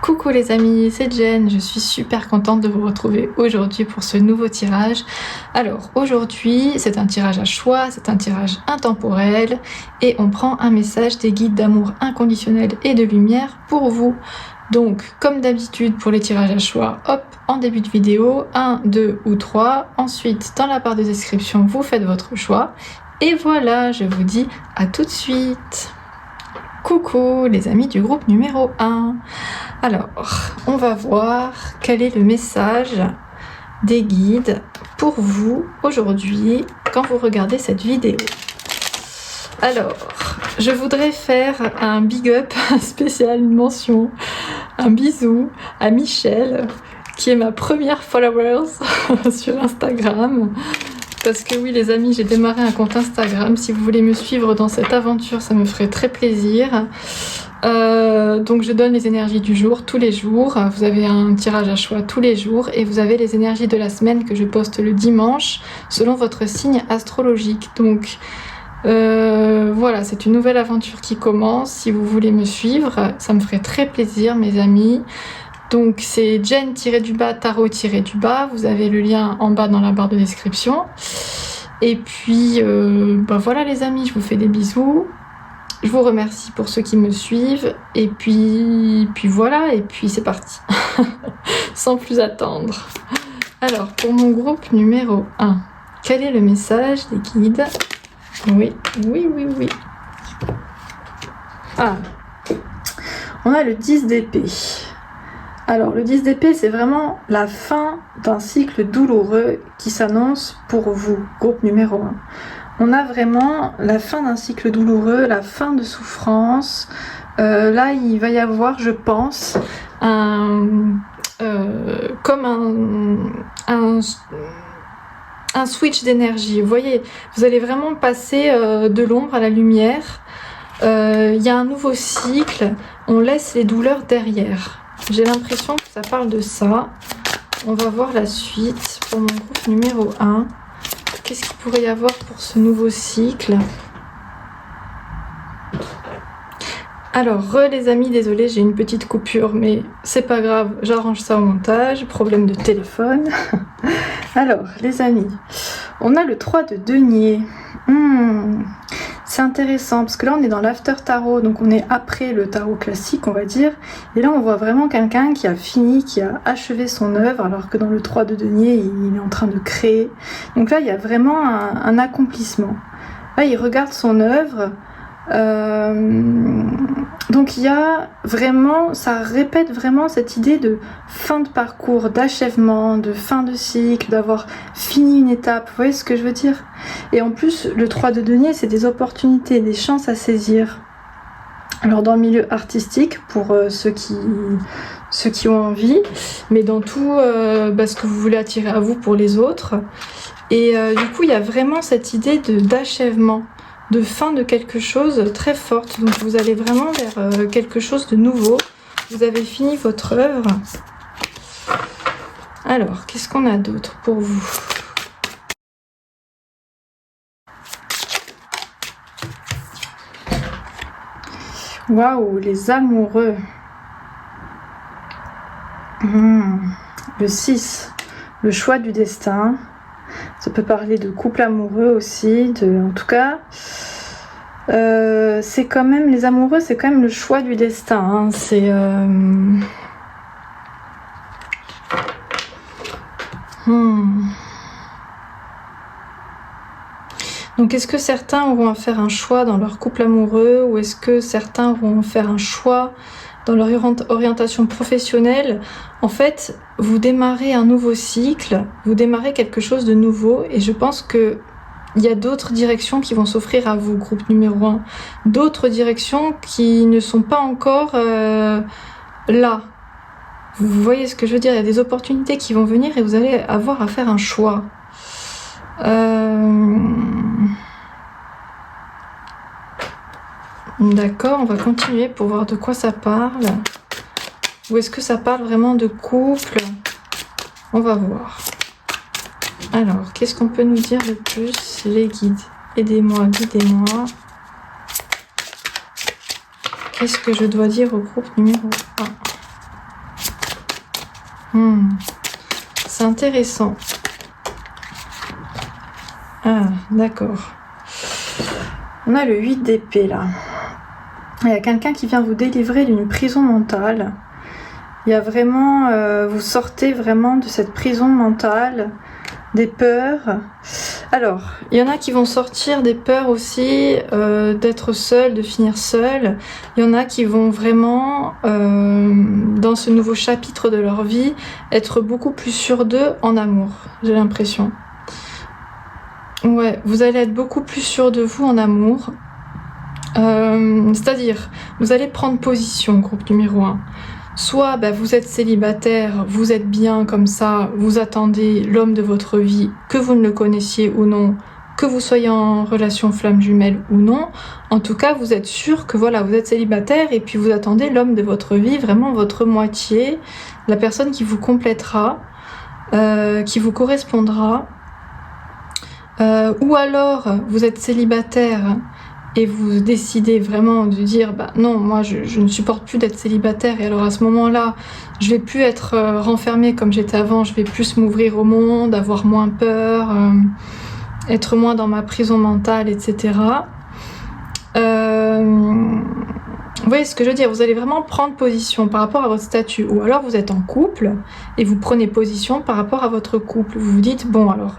Coucou les amis, c'est Jen, je suis super contente de vous retrouver aujourd'hui pour ce nouveau tirage. Alors aujourd'hui c'est un tirage à choix, c'est un tirage intemporel et on prend un message des guides d'amour inconditionnel et de lumière pour vous. Donc comme d'habitude pour les tirages à choix, hop, en début de vidéo, 1, 2 ou 3, ensuite dans la barre de description vous faites votre choix et voilà, je vous dis à tout de suite. Coucou les amis du groupe numéro 1. Alors, on va voir quel est le message des guides pour vous aujourd'hui quand vous regardez cette vidéo. Alors, je voudrais faire un big up spécial, une mention, un bisou à Michel, qui est ma première followers sur Instagram. Parce que oui les amis, j'ai démarré un compte Instagram. Si vous voulez me suivre dans cette aventure, ça me ferait très plaisir. Donc je donne les énergies du jour tous les jours. Vous avez un tirage à choix tous les jours et vous avez les énergies de la semaine que je poste le dimanche selon votre signe astrologique. Donc voilà, c'est une nouvelle aventure qui commence. Si vous voulez me suivre, ça me ferait très plaisir mes amis. Donc c'est Jen-tarot-. Vous avez le lien en bas dans la barre de description. Et puis voilà les amis, je vous fais des bisous. Je vous remercie pour ceux qui me suivent. Et puis voilà, et puis c'est parti. Sans plus attendre. Alors pour mon groupe numéro 1, quel est le message des guides? Oui. Ah, on a le 10 d'épée. Alors le 10 d'épée, c'est vraiment la fin d'un cycle douloureux qui s'annonce pour vous, groupe numéro 1. On a vraiment la fin d'un cycle douloureux, la fin de souffrance. Là, il va y avoir, je pense, comme un switch d'énergie. Vous voyez, vous allez vraiment passer de l'ombre à la lumière. Il y a un nouveau cycle, on laisse les douleurs derrière. J'ai l'impression que ça parle de ça. On va voir la suite pour mon groupe numéro 1. Qu'est-ce qu'il pourrait y avoir pour ce nouveau cycle? Alors, les amis, désolé, j'ai une petite coupure, mais c'est pas grave, j'arrange ça au montage. Problème de téléphone. Alors, les amis, on a le 3 de denier. C'est intéressant parce que là on est dans l'after tarot, donc on est après le tarot classique on va dire, et là on voit vraiment quelqu'un qui a fini, qui a achevé son œuvre, alors que dans le 3 de denier il est en train de créer. Donc là il y a vraiment un accomplissement. Là il regarde son œuvre, donc il y a vraiment, ça répète vraiment cette idée de fin de parcours, d'achèvement, de fin de cycle, d'avoir fini une étape, vous voyez ce que je veux dire? Et en plus le 3 de denier c'est des opportunités, des chances à saisir. Alors dans le milieu artistique pour ceux qui ont envie, mais dans tout ce que vous voulez attirer à vous pour les autres. Et du coup il y a vraiment cette idée d'achèvement, de fin de quelque chose très forte. Donc vous allez vraiment vers quelque chose de nouveau. Vous avez fini votre œuvre. Alors, qu'est-ce qu'on a d'autre pour vous? Waouh, les amoureux. Le 6, le choix du destin. Ça peut parler de couple amoureux aussi, en tout cas, c'est quand même, les amoureux, c'est quand même le choix du destin, hein. C'est Donc est-ce que certains auront à faire un choix dans leur couple amoureux, ou est-ce que certains auront à faire un choix dans leur orientation professionnelle? En fait, vous démarrez un nouveau cycle, vous démarrez quelque chose de nouveau, et je pense que il y a d'autres directions qui vont s'offrir à vous, groupe numéro 1. D'autres directions qui ne sont pas encore là. Vous voyez ce que je veux dire? Il y a des opportunités qui vont venir et vous allez avoir à faire un choix. D'accord, on va continuer pour voir de quoi ça parle. Ou est-ce que ça parle vraiment de couple? On va voir. Alors, qu'est-ce qu'on peut nous dire de plus? Les guides, aidez-moi, guidez-moi. Qu'est-ce que je dois dire au groupe numéro 1? C'est intéressant. Ah, d'accord. On a le 8 d'épée là. Il y a quelqu'un qui vient vous délivrer d'une prison mentale. Il y a vraiment... vous sortez vraiment de cette prison mentale, des peurs. Alors, il y en a qui vont sortir des peurs aussi d'être seul, de finir seul. Il y en a qui vont vraiment, dans ce nouveau chapitre de leur vie, être beaucoup plus sûrs d'eux en amour, j'ai l'impression. Ouais, vous allez être beaucoup plus sûr de vous en amour. C'est-à-dire, vous allez prendre position, groupe numéro 1. Soit vous êtes célibataire, vous êtes bien comme ça, vous attendez l'homme de votre vie, que vous ne le connaissiez ou non, que vous soyez en relation flamme jumelle ou non. En tout cas, vous êtes sûr que voilà, vous êtes célibataire et puis vous attendez l'homme de votre vie, vraiment votre moitié, la personne qui vous complétera, qui vous correspondra. Ou alors, vous êtes célibataire et vous décidez vraiment de dire non, moi je ne supporte plus d'être célibataire et alors à ce moment-là, je vais plus être renfermée comme j'étais avant, je vais plus m'ouvrir au monde, avoir moins peur, être moins dans ma prison mentale, etc. Vous voyez ce que je veux dire, vous allez vraiment prendre position par rapport à votre statut, ou alors vous êtes en couple et vous prenez position par rapport à votre couple. Vous vous dites, bon alors,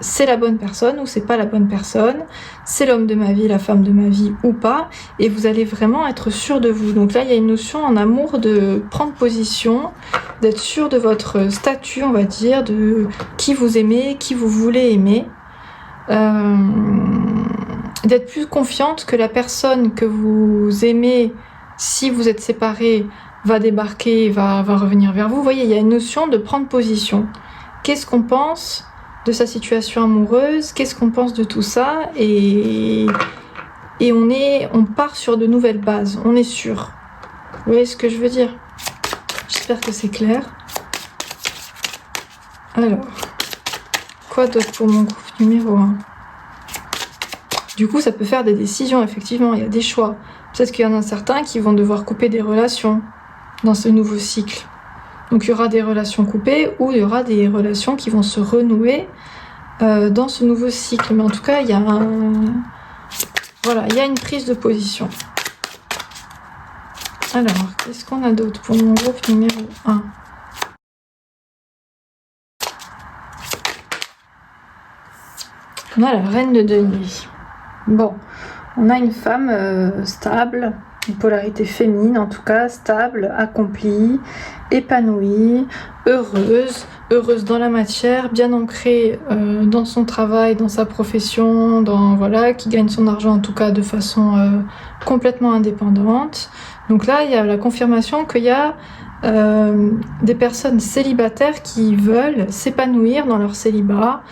c'est la bonne personne ou c'est pas la bonne personne, c'est l'homme de ma vie, la femme de ma vie ou pas, et vous allez vraiment être sûr de vous. Donc là, il y a une notion en amour de prendre position, d'être sûr de votre statut, on va dire, de qui vous aimez, qui vous voulez aimer, d'être plus confiante que la personne que vous aimez, si vous êtes séparés, va débarquer, va revenir vers vous. Vous voyez, il y a une notion de prendre position. Qu'est-ce qu'on pense de sa situation amoureuse, qu'est-ce qu'on pense de tout ça, et on part sur de nouvelles bases, on est sûr. Vous voyez ce que je veux dire? J'espère que c'est clair. Alors, quoi d'autre pour mon groupe numéro 1? Du coup, ça peut faire des décisions, effectivement, il y a des choix. Peut-être qu'il y en a certains qui vont devoir couper des relations dans ce nouveau cycle. Donc il y aura des relations coupées ou il y aura des relations qui vont se renouer dans ce nouveau cycle. Mais en tout cas, il y a il y a une prise de position. Alors, qu'est-ce qu'on a d'autre pour mon groupe numéro 1? On a la reine de denier. Bon, on a une femme stable, une polarité féminine en tout cas, stable, accomplie, épanouie, heureuse dans la matière, bien ancrée dans son travail, dans sa profession, qui gagne son argent en tout cas de façon complètement indépendante. Donc là, il y a la confirmation qu'il y a des personnes célibataires qui veulent s'épanouir dans leur célibat,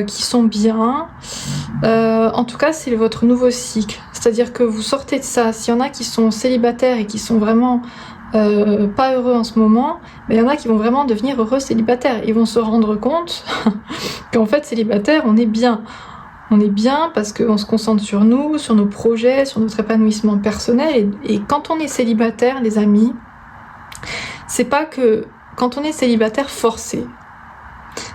qui sont bien. En tout cas, c'est votre nouveau cycle. C'est-à-dire que vous sortez de ça. S'il y en a qui sont célibataires et qui sont vraiment pas heureux en ce moment, mais il y en a qui vont vraiment devenir heureux célibataires. Ils vont se rendre compte qu'en fait, célibataire, on est bien. On est bien parce qu'on se concentre sur nous, sur nos projets, sur notre épanouissement personnel. Et quand on est célibataire, les amis, c'est pas que quand on est célibataire forcé,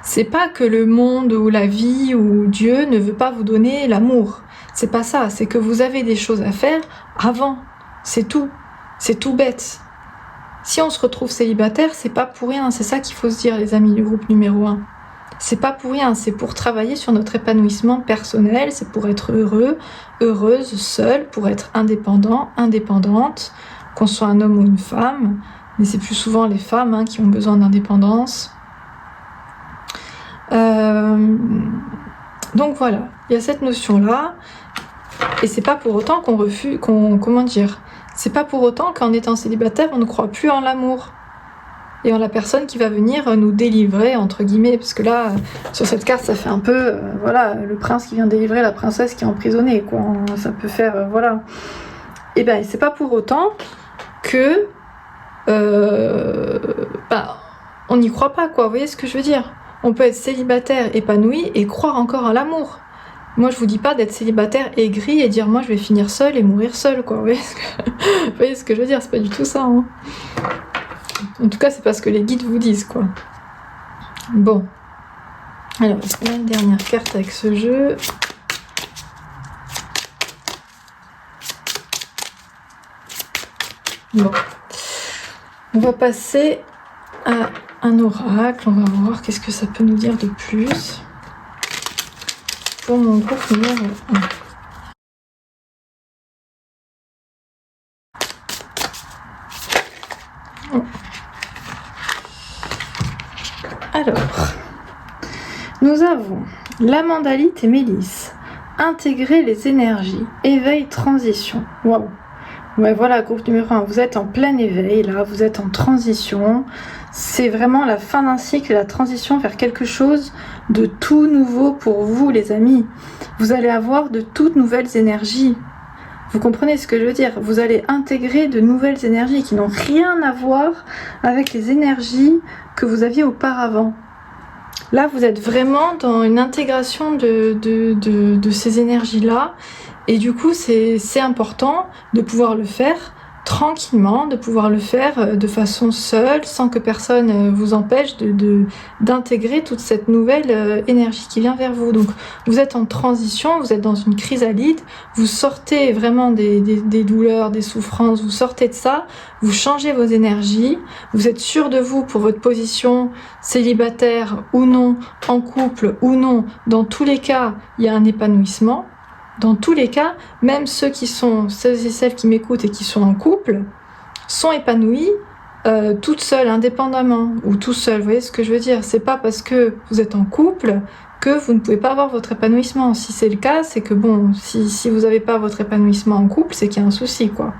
c'est pas que le monde ou la vie ou Dieu ne veut pas vous donner l'amour. C'est pas ça, c'est que vous avez des choses à faire avant. C'est tout. C'est tout bête. Si on se retrouve célibataire, c'est pas pour rien. C'est ça qu'il faut se dire, les amis du groupe numéro 1. C'est pas pour rien, c'est pour travailler sur notre épanouissement personnel, c'est pour être heureux, heureuse, seule, pour être indépendant, indépendante, qu'on soit un homme ou une femme. Mais c'est plus souvent les femmes qui ont besoin d'indépendance. Donc voilà, il y a cette notion-là, et c'est pas pour autant qu'on refuse, c'est pas pour autant qu'en étant célibataire, on ne croit plus en l'amour et en la personne qui va venir nous délivrer, entre guillemets, parce que là, sur cette carte, ça fait un peu, le prince qui vient délivrer la princesse qui est emprisonnée, quoi. Ça peut faire, Et ben, c'est pas pour autant que, on n'y croit pas, quoi. Vous voyez ce que je veux dire? On peut être célibataire épanoui et croire encore en l'amour. Moi, je vous dis pas d'être célibataire aigri et dire moi je vais finir seule et mourir seule, quoi. Vous voyez ce que je veux dire? C'est pas du tout ça. En tout cas, c'est pas ce que les guides vous disent, quoi. Bon. Alors, la dernière carte avec ce jeu. Bon. On va passer à un oracle. On va voir qu'est-ce que ça peut nous dire de plus. Pour mon groupe numéro 1. Alors, nous avons la mandalite et Mélisse. Intégrer les énergies. Éveil, transition. Waouh. Ouais, voilà, groupe numéro 1. Vous êtes en plein éveil, là. Vous êtes en transition. C'est vraiment la fin d'un cycle, la transition vers quelque chose de tout nouveau pour vous, les amis. Vous allez avoir de toutes nouvelles énergies. Vous comprenez ce que je veux dire? Vous allez intégrer de nouvelles énergies qui n'ont rien à voir avec les énergies que vous aviez auparavant. Là, vous êtes vraiment dans une intégration de ces énergies-là. Et du coup, c'est important de pouvoir le faire tranquillement, de pouvoir le faire de façon seule, sans que personne vous empêche d'intégrer toute cette nouvelle énergie qui vient vers vous. Donc, vous êtes en transition, vous êtes dans une chrysalide, vous sortez vraiment des douleurs, des souffrances, vous sortez de ça, vous changez vos énergies, vous êtes sûr de vous pour votre position célibataire ou non, en couple ou non. Dans tous les cas, il y a un épanouissement. Dans tous les cas, même ceux et celles qui m'écoutent et qui sont en couple, sont épanouis toutes seules, indépendamment, ou tout seul. Vous voyez ce que je veux dire? C'est pas parce que vous êtes en couple que vous ne pouvez pas avoir votre épanouissement. Si c'est le cas, c'est que bon, si vous n'avez pas votre épanouissement en couple, c'est qu'il y a un souci, quoi.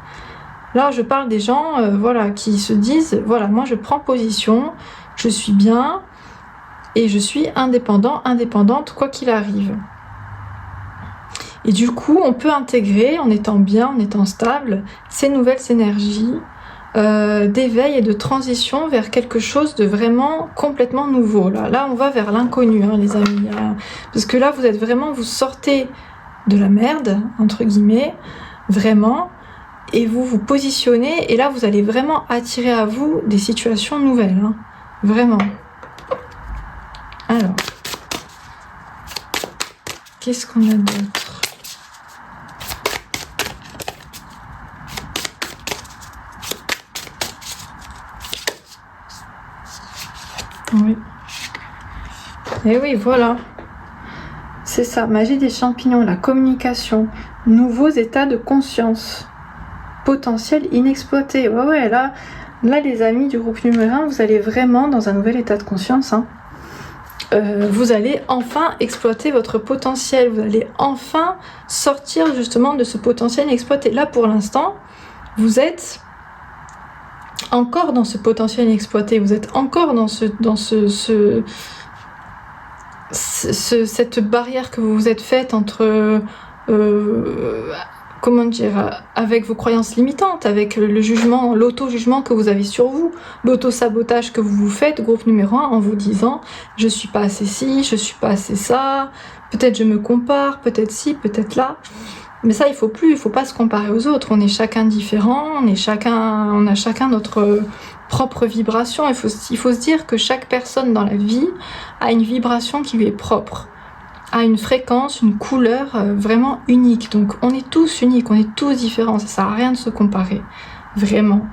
Là, je parle des gens, voilà, qui se disent, voilà, moi je prends position, je suis bien, et je suis indépendante, quoi qu'il arrive. Et du coup, on peut intégrer, en étant bien, en étant stable, ces nouvelles énergies d'éveil et de transition vers quelque chose de vraiment complètement nouveau. Là on va vers l'inconnu, hein, les amis. Parce que là, vous sortez de la merde, entre guillemets, vraiment, et vous vous positionnez, et là, vous allez vraiment attirer à vous des situations nouvelles. Hein, vraiment. Alors, qu'est-ce qu'on a d'autre? Oui. Et oui, voilà. C'est ça, magie des champignons, la communication, nouveaux états de conscience, potentiel inexploité. Ouais, là les amis du groupe numéro 1, vous allez vraiment dans un nouvel état de conscience. Hein. Vous allez enfin exploiter votre potentiel, vous allez enfin sortir justement de ce potentiel inexploité. Là, pour l'instant, vous êtes encore dans ce potentiel inexploité, vous êtes encore dans cette barrière que vous vous êtes faite entre comment dire, avec vos croyances limitantes, avec le jugement, l'auto-jugement que vous avez sur vous, l'auto-sabotage que vous vous faites, groupe numéro 1, en vous disant « je suis pas assez ci, je suis pas assez ça, peut-être je me compare, peut-être ci, peut-être là ». Mais ça, il faut pas se comparer aux autres. On est chacun différent, on a chacun notre propre vibration. Il faut se dire que chaque personne dans la vie a une vibration qui lui est propre, a une fréquence, une couleur vraiment unique. Donc on est tous uniques, on est tous différents. Ça sert à rien de se comparer, vraiment.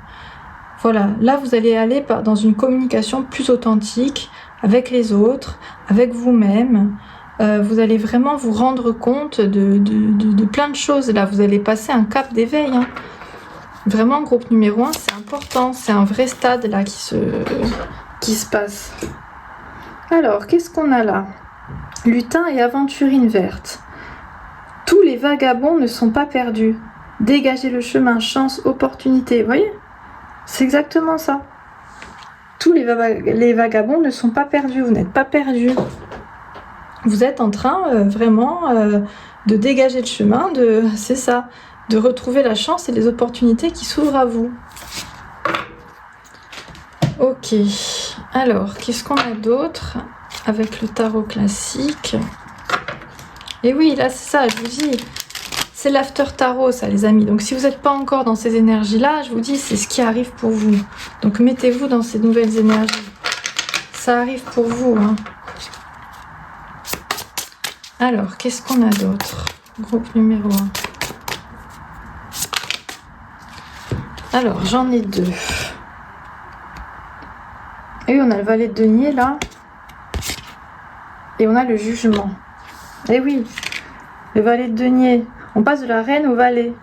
Voilà, là vous allez aller dans une communication plus authentique avec les autres, avec vous-même. Vous allez vraiment vous rendre compte de plein de choses. Là, vous allez passer un cap d'éveil. Hein. Vraiment, groupe numéro 1, c'est important. C'est un vrai stade là qui se passe. Alors, qu'est-ce qu'on a là? Lutin et aventurine verte. Tous les vagabonds ne sont pas perdus. Dégagez le chemin, chance, opportunité. Vous voyez? C'est exactement ça. Tous les vagabonds ne sont pas perdus. Vous n'êtes pas perdus. Vous êtes en train vraiment de dégager le chemin, c'est ça, de retrouver la chance et les opportunités qui s'ouvrent à vous. Ok, alors, qu'est-ce qu'on a d'autre avec le tarot classique? Et oui, là, c'est ça, je vous dis, c'est l'after tarot, ça, les amis. Donc, si vous n'êtes pas encore dans ces énergies-là, je vous dis, c'est ce qui arrive pour vous. Donc, mettez-vous dans ces nouvelles énergies. Ça arrive pour vous, hein. Alors, qu'est-ce qu'on a d'autre? Groupe numéro 1. Alors, j'en ai 2. Et oui, on a le valet de denier, là. Et on a le jugement. Et oui, le valet de denier. On passe de la reine au valet.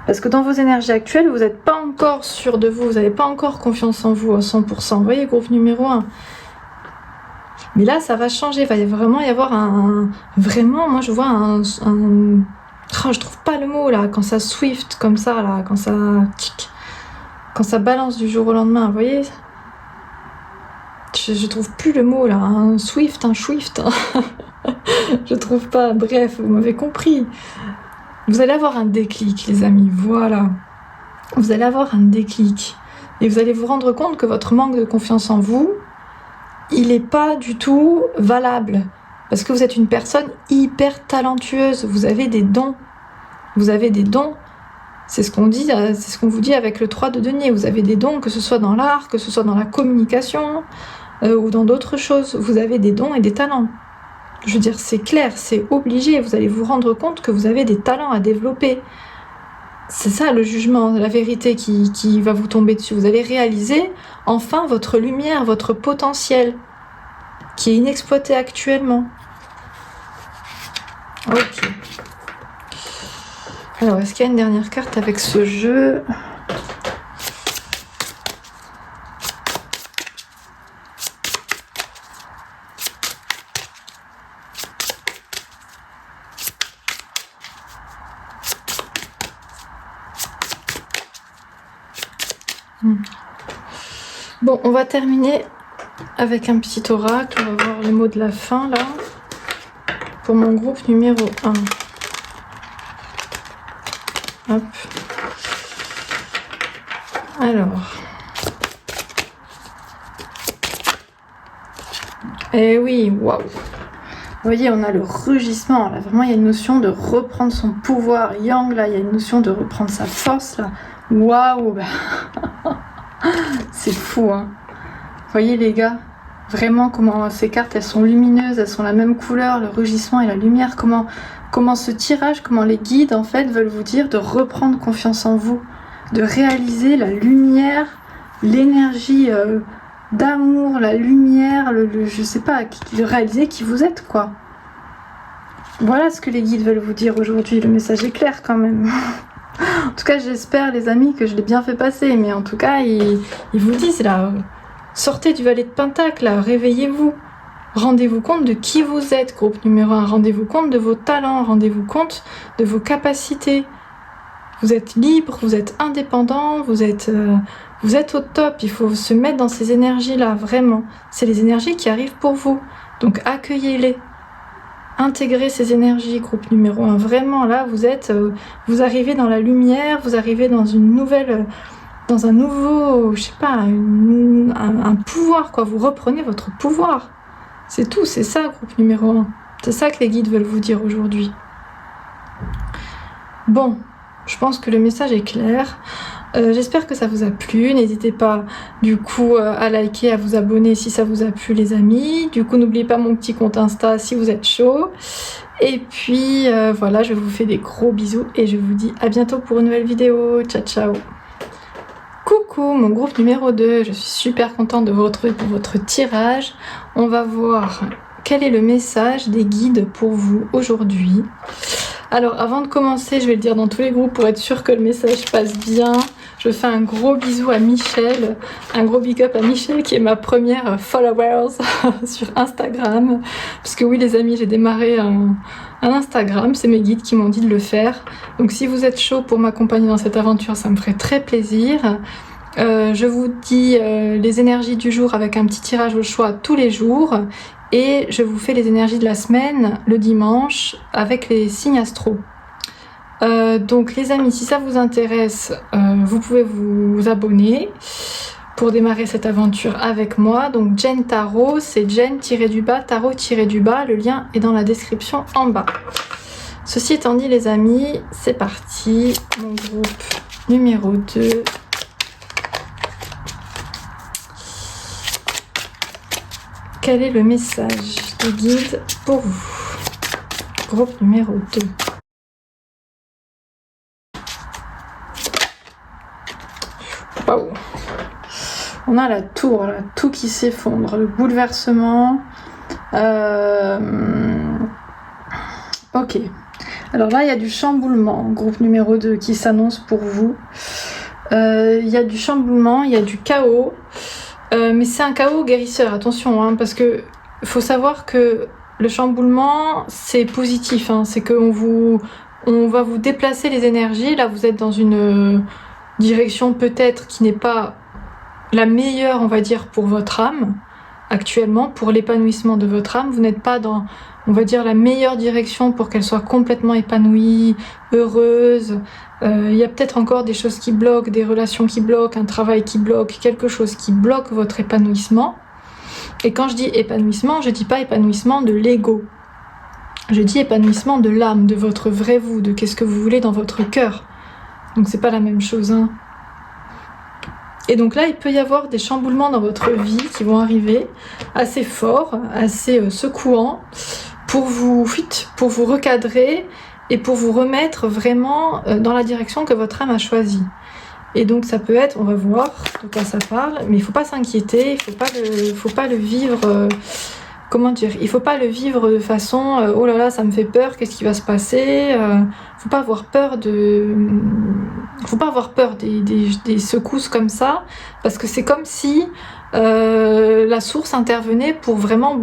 Parce que dans vos énergies actuelles, vous n'êtes pas encore sûr de vous. Vous n'avez pas encore confiance en vous à 100%. Vous voyez, groupe numéro 1. Mais là, ça va changer. Il va vraiment y avoir un... Vraiment, moi, je vois un... Oh, je trouve pas le mot, là. Quand ça swift, comme ça, là. Quand ça balance du jour au lendemain. Vous voyez? Je trouve plus le mot, là. Un swift. Je trouve pas. Bref, vous m'avez compris. Vous allez avoir un déclic, les amis. Voilà. Vous allez avoir un déclic. Et vous allez vous rendre compte que votre manque de confiance en vous, il n'est pas du tout valable. Parce que vous êtes une personne hyper talentueuse. Vous avez des dons. Vous avez des dons. C'est ce qu'on dit, c'est ce qu'on vous dit avec le 3 de denier. Vous avez des dons, que ce soit dans l'art, que ce soit dans la communication ou dans d'autres choses. Vous avez des dons et des talents. Je veux dire, c'est clair, c'est obligé. Vous allez vous rendre compte que vous avez des talents à développer. C'est ça le jugement, la vérité qui va vous tomber dessus. Vous allez réaliser enfin votre lumière, votre potentiel qui est inexploité actuellement. Ok. Alors, est-ce qu'il y a une dernière carte avec ce jeu ? Bon, on va terminer avec un petit oracle. On va voir les mots de la fin, là, pour mon groupe numéro 1. Hop. Alors. Eh oui, waouh. Vous voyez, on a le rugissement. Là, vraiment, il y a une notion de reprendre son pouvoir. Yang, là, il y a une notion de reprendre sa force, là. Waouh. C'est fou, hein. Vous voyez, les gars, vraiment, comment ces cartes, elles sont lumineuses, elles sont la même couleur, le rugissement et la lumière. Comment ce tirage, comment les guides, en fait, veulent vous dire de reprendre confiance en vous, de réaliser la lumière, l'énergie d'amour, la lumière, je sais pas, de réaliser qui vous êtes, quoi. Voilà ce que les guides veulent vous dire aujourd'hui. Le message est clair, quand même. En tout cas, j'espère, les amis, que je l'ai bien fait passer. Mais en tout cas, ils vous disent, là, sortez du valet de Pentacle, là, réveillez-vous. Rendez-vous compte de qui vous êtes, groupe numéro 1. Rendez-vous compte de vos talents. Rendez-vous compte de vos capacités. Vous êtes libre, vous êtes indépendant, vous êtes au top. Il faut se mettre dans ces énergies-là, vraiment. C'est les énergies qui arrivent pour vous. Donc, accueillez-les. Intégrez ces énergies, groupe numéro 1. Vraiment, là, vous arrivez dans la lumière, vous arrivez dans dans un nouveau, je sais pas, un pouvoir, quoi. Vous reprenez votre pouvoir. C'est tout, c'est ça, groupe numéro 1. C'est ça que les guides veulent vous dire aujourd'hui. Bon, je pense que le message est clair. J'espère que ça vous a plu. N'hésitez pas du coup à liker, à vous abonner si ça vous a plu, les amis. Du coup, n'oubliez pas mon petit compte Insta si vous êtes chaud. Et puis voilà, je vous fais des gros bisous et je vous dis à bientôt pour une nouvelle vidéo. Ciao, ciao. Coucou, mon groupe numéro 2. Je suis super contente de vous retrouver pour votre tirage. On va voir quel est le message des guides pour vous aujourd'hui. Alors avant de commencer, je vais le dire dans tous les groupes pour être sûr que le message passe bien. Je fais un gros bisou à Michel, un gros big up à Michel qui est ma première followers sur Instagram. Parce que oui les amis, j'ai démarré un Instagram, c'est mes guides qui m'ont dit de le faire. Donc si vous êtes chaud pour m'accompagner dans cette aventure, ça me ferait très plaisir. Je vous dis les énergies du jour avec un petit tirage au choix tous les jours. Et je vous fais les énergies de la semaine le dimanche avec les signes astro. Donc les amis, si ça vous intéresse, vous pouvez vous abonner pour démarrer cette aventure avec moi. Donc Jen Tarot, c'est Jen-Tarot-. Le lien est dans la description en bas. Ceci étant dit, les amis, c'est parti. Mon groupe numéro 2. Quel est le message de guide pour vous? Groupe numéro 2. Waouh! On a la tour, là, tout qui s'effondre, le bouleversement. Ok. Alors là, il y a du chamboulement, groupe numéro 2, qui s'annonce pour vous. Il y a du chamboulement, il y a du chaos. Mais c'est un chaos guérisseur, attention, hein, parce que faut savoir que le chamboulement, c'est positif. Hein, c'est qu'on va vous déplacer les énergies. Là, vous êtes dans une direction peut-être qui n'est pas la meilleure, on va dire, pour votre âme. Actuellement, pour l'épanouissement de votre âme, vous n'êtes pas dans, on va dire, la meilleure direction pour qu'elle soit complètement épanouie, heureuse. Il y a peut-être encore des choses qui bloquent, des relations qui bloquent, un travail qui bloque, quelque chose qui bloque votre épanouissement. Et quand je dis épanouissement, je dis pas épanouissement de l'ego. Je dis épanouissement de l'âme, de votre vrai vous, de qu'est-ce que vous voulez dans votre cœur. Donc c'est pas la même chose, hein. Et donc là, il peut y avoir des chamboulements dans votre vie qui vont arriver assez forts, assez secouants, pour vous recadrer et pour vous remettre vraiment dans la direction que votre âme a choisie. Et donc ça peut être, on va voir de quoi ça parle, mais il ne faut pas s'inquiéter, il faut pas le vivre, comment dire, il faut pas le vivre de façon oh là là, ça me fait peur, qu'est-ce qui va se passer, faut pas avoir peur des secousses comme ça, parce que c'est comme si la source intervenait pour vraiment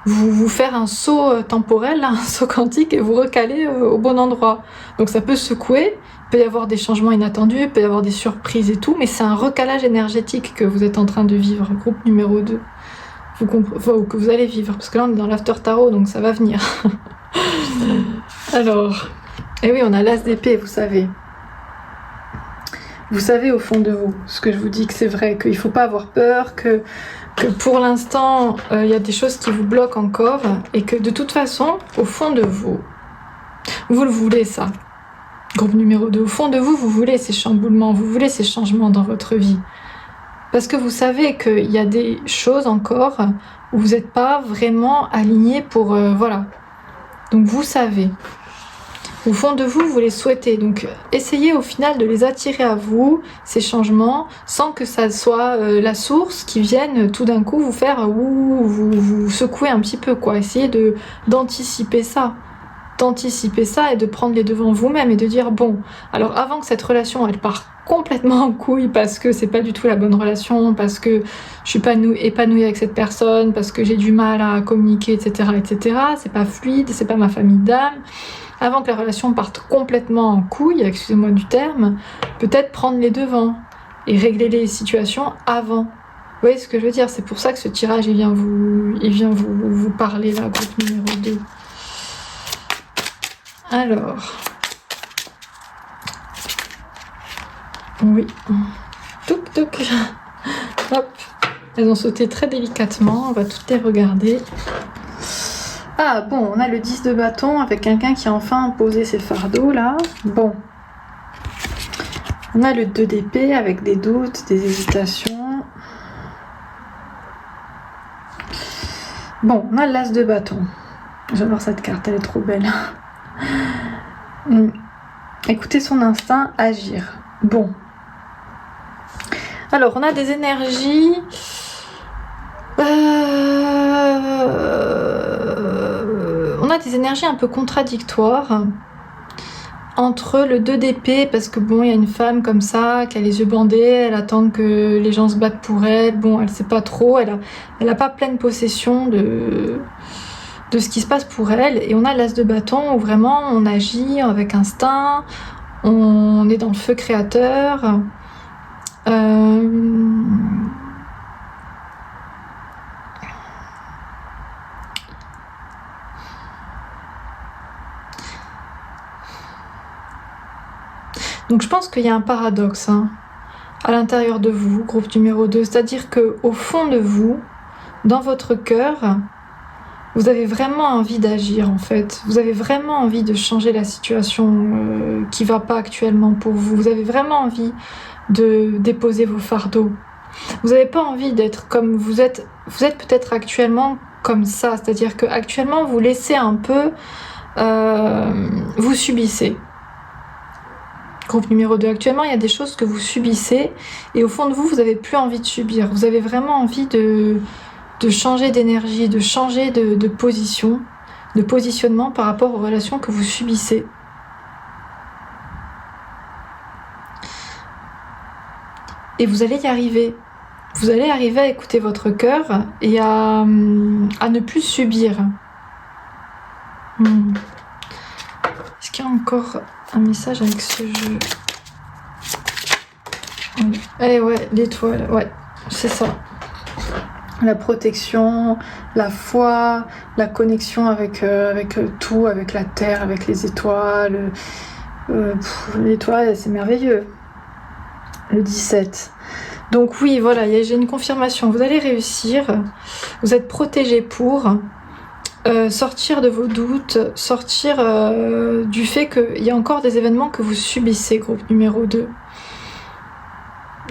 vous faire un saut temporel, un saut quantique et vous recaler au bon endroit. Donc ça peut secouer, il peut y avoir des changements inattendus, il peut y avoir des surprises et tout, mais c'est un recalage énergétique que vous êtes en train de vivre, groupe numéro 2. Que vous allez vivre, parce que là on est dans l'after tarot, donc ça va venir. Alors, et oui, on a l'as d'épée, vous savez. Vous savez au fond de vous, ce que je vous dis que c'est vrai, qu'il ne faut pas avoir peur, que pour l'instant, il y a des choses qui vous bloquent encore, et que de toute façon, au fond de vous, vous le voulez ça. Groupe numéro 2, au fond de vous, vous voulez ces chamboulements, vous voulez ces changements dans votre vie. Parce que vous savez qu'il y a des choses encore où vous n'êtes pas vraiment aligné pour... voilà. Donc vous savez. Au fond de vous, vous les souhaitez. Donc essayez au final de les attirer à vous, ces changements, sans que ça soit la source qui vienne tout d'un coup vous faire... vous secouer un petit peu, quoi. Essayez d'anticiper ça. D'anticiper ça et de prendre les devants vous-même et de dire bon, alors avant que cette relation elle parte complètement en couille parce que c'est pas du tout la bonne relation, parce que je suis pas épanouie avec cette personne, parce que j'ai du mal à communiquer, etc., c'est pas fluide, c'est pas ma famille d'âme, avant que la relation parte complètement en couille, excusez-moi du terme, peut-être prendre les devants et régler les situations avant. Vous voyez ce que je veux dire? C'est pour ça que ce tirage il vient vous parler là, groupe numéro 2. Alors, oui, touc touc, hop, elles ont sauté très délicatement, on va toutes les regarder. Ah bon, on a le 10 de bâton avec quelqu'un qui a enfin posé ses fardeaux là, bon. On a le 2 d'épée avec des doutes, des hésitations. Bon, on a l'as de bâton, j'adore cette carte, elle est trop belle. Écoutez son instinct, agir. Bon. Alors, on a des énergies... on a des énergies un peu contradictoires entre le 2 d'épée, parce que bon, il y a une femme comme ça, qui a les yeux bandés, elle attend que les gens se battent pour elle, bon, elle sait pas trop, elle a pas pleine possession de ce qui se passe pour elle, et on a l'as de bâton où vraiment on agit avec instinct, on est dans le feu créateur. Donc je pense qu'il y a un paradoxe à l'intérieur de vous, groupe numéro 2, c'est-à-dire qu'au fond de vous, dans votre cœur, Vous avez vraiment envie d'agir en fait. Vous avez vraiment envie de changer la situation qui va pas actuellement pour vous. Vous avez vraiment envie de déposer vos fardeaux. Vous n'avez pas envie d'être comme vous êtes. Vous êtes peut-être actuellement comme ça. C'est-à-dire que actuellement vous laissez un peu... vous subissez. Groupe numéro 2. Actuellement, il y a des choses que vous subissez et au fond de vous, vous n'avez plus envie de subir. Vous avez vraiment envie de changer d'énergie, de changer de position, de positionnement par rapport aux relations que vous subissez. Et vous allez y arriver. Vous allez arriver à écouter votre cœur et à ne plus subir. Est-ce qu'il y a encore un message avec ce jeu? Oui. Eh ouais, l'étoile, ouais, c'est ça. La protection, la foi, la connexion avec tout, avec la terre, avec les étoiles. L'étoile, c'est merveilleux. Le 17. Donc oui, voilà, j'ai une confirmation. Vous allez réussir. Vous êtes protégé pour sortir de vos doutes, sortir du fait qu'il y a encore des événements que vous subissez, groupe numéro 2.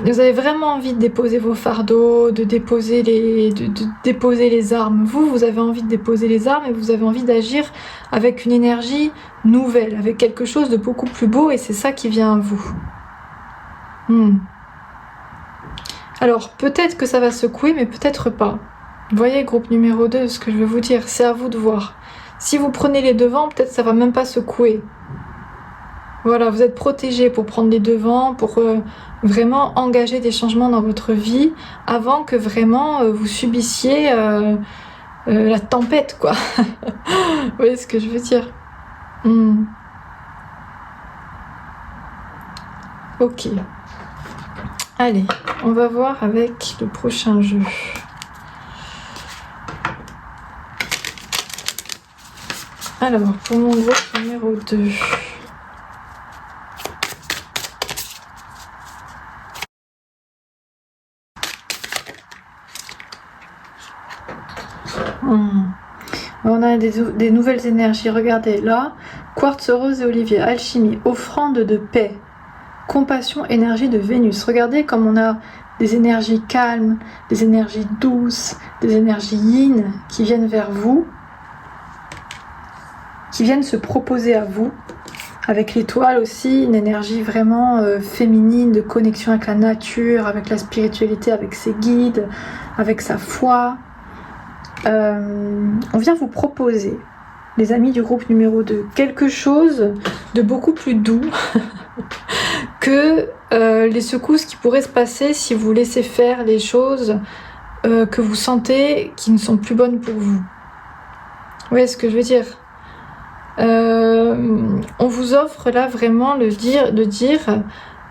Vous avez vraiment envie de déposer vos fardeaux, de déposer les armes. Vous avez envie de déposer les armes et vous avez envie d'agir avec une énergie nouvelle, avec quelque chose de beaucoup plus beau et c'est ça qui vient à vous. Alors, peut-être que ça va secouer, mais peut-être pas. Vous voyez, groupe numéro 2, ce que je veux vous dire, c'est à vous de voir. Si vous prenez les devants, peut-être ça va même pas secouer. Voilà, vous êtes protégé pour prendre les devants, pour vraiment engager des changements dans votre vie avant que vraiment vous subissiez la tempête, quoi. Vous voyez ce que je veux dire? Ok. Allez, on va voir avec le prochain jeu. Alors, pour mon groupe numéro 2. On a des nouvelles énergies. Regardez là, quartz rose et olivier, alchimie, offrande de paix, compassion, énergie de Vénus. Regardez comme on a des énergies calmes, des énergies douces, des énergies yin qui viennent vers vous, qui viennent se proposer à vous. Avec l'étoile aussi, une énergie vraiment féminine, de connexion avec la nature, avec la spiritualité, avec ses guides, avec sa foi. On vient vous proposer, les amis du groupe numéro 2, quelque chose de beaucoup plus doux que les secousses qui pourraient se passer si vous laissez faire les choses que vous sentez qui ne sont plus bonnes pour vous. Vous voyez ce que je veux dire? On vous offre là vraiment de dire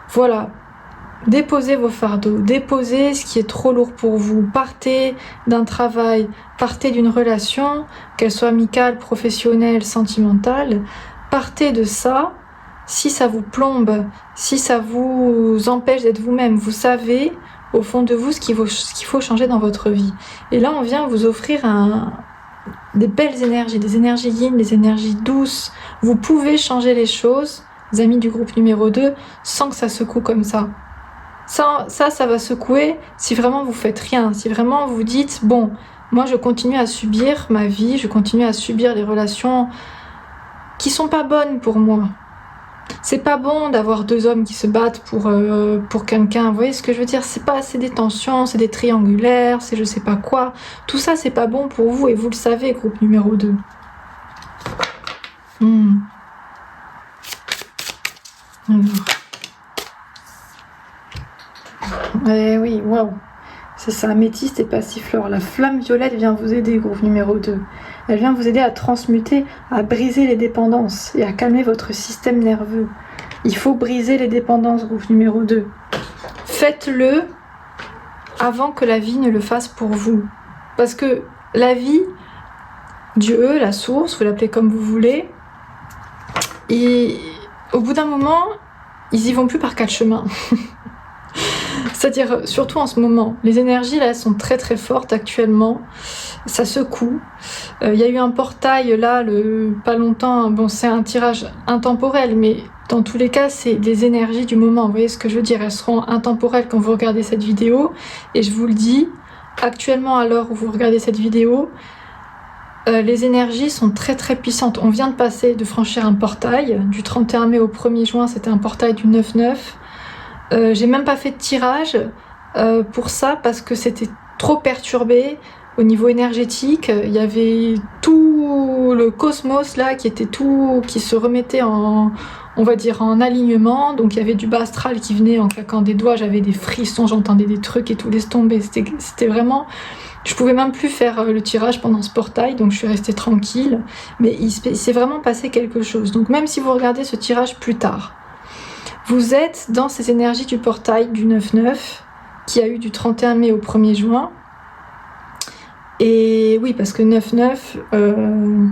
voilà, déposez vos fardeaux, déposez ce qui est trop lourd pour vous, partez d'un travail, partez d'une relation, qu'elle soit amicale, professionnelle, sentimentale, partez de ça. Si ça vous plombe, si ça vous empêche d'être vous-même, vous savez au fond de vous ce qu'il faut changer dans votre vie. Et là on vient vous offrir des belles énergies, des énergies yin, des énergies douces. Vous pouvez changer les choses, les amis du groupe numéro 2, sans que ça secoue comme ça. Ça va secouer si vraiment vous faites rien, si vraiment vous dites, bon, moi je continue à subir ma vie, je continue à subir les relations qui sont pas bonnes pour moi. C'est pas bon d'avoir deux hommes qui se battent pour quelqu'un, vous voyez ce que je veux dire? C'est des tensions, c'est des triangulaires, c'est je sais pas quoi. Tout ça, c'est pas bon pour vous et vous le savez, groupe numéro 2. Alors. Eh oui, waouh. C'est ça, améthyste et passiflore. La flamme violette vient vous aider, groupe numéro 2. Elle vient vous aider à transmuter, à briser les dépendances et à calmer votre système nerveux. Il faut briser les dépendances, groupe numéro 2. Faites-le avant que la vie ne le fasse pour vous. Parce que la vie, Dieu, la source, vous l'appelez comme vous voulez, et au bout d'un moment, ils y vont plus par quatre chemins. C'est-à-dire, surtout en ce moment, les énergies là sont très très fortes actuellement, ça secoue. Il y a eu un portail là, pas longtemps, bon c'est un tirage intemporel, mais dans tous les cas c'est des énergies du moment, vous voyez ce que je veux dire, elles seront intemporelles quand vous regardez cette vidéo, et je vous le dis, actuellement à l'heure où vous regardez cette vidéo, les énergies sont très très puissantes. On vient de franchir un portail, du 31 mai au 1er juin, c'était un portail du 9-9. J'ai même pas fait de tirage pour ça parce que c'était trop perturbé au niveau énergétique. Il y avait tout le cosmos là qui se remettait en, on va dire, en alignement. Donc il y avait du bas astral qui venait en claquant des doigts. J'avais des frissons, j'entendais des trucs et tout laisse tomber. C'était vraiment... Je pouvais même plus faire le tirage pendant ce portail, donc je suis restée tranquille. Mais il s'est vraiment passé quelque chose. Donc même si vous regardez ce tirage plus tard, vous êtes dans ces énergies du portail du 9-9 qui a eu du 31 mai au 1er juin. Et oui, parce que 9-9,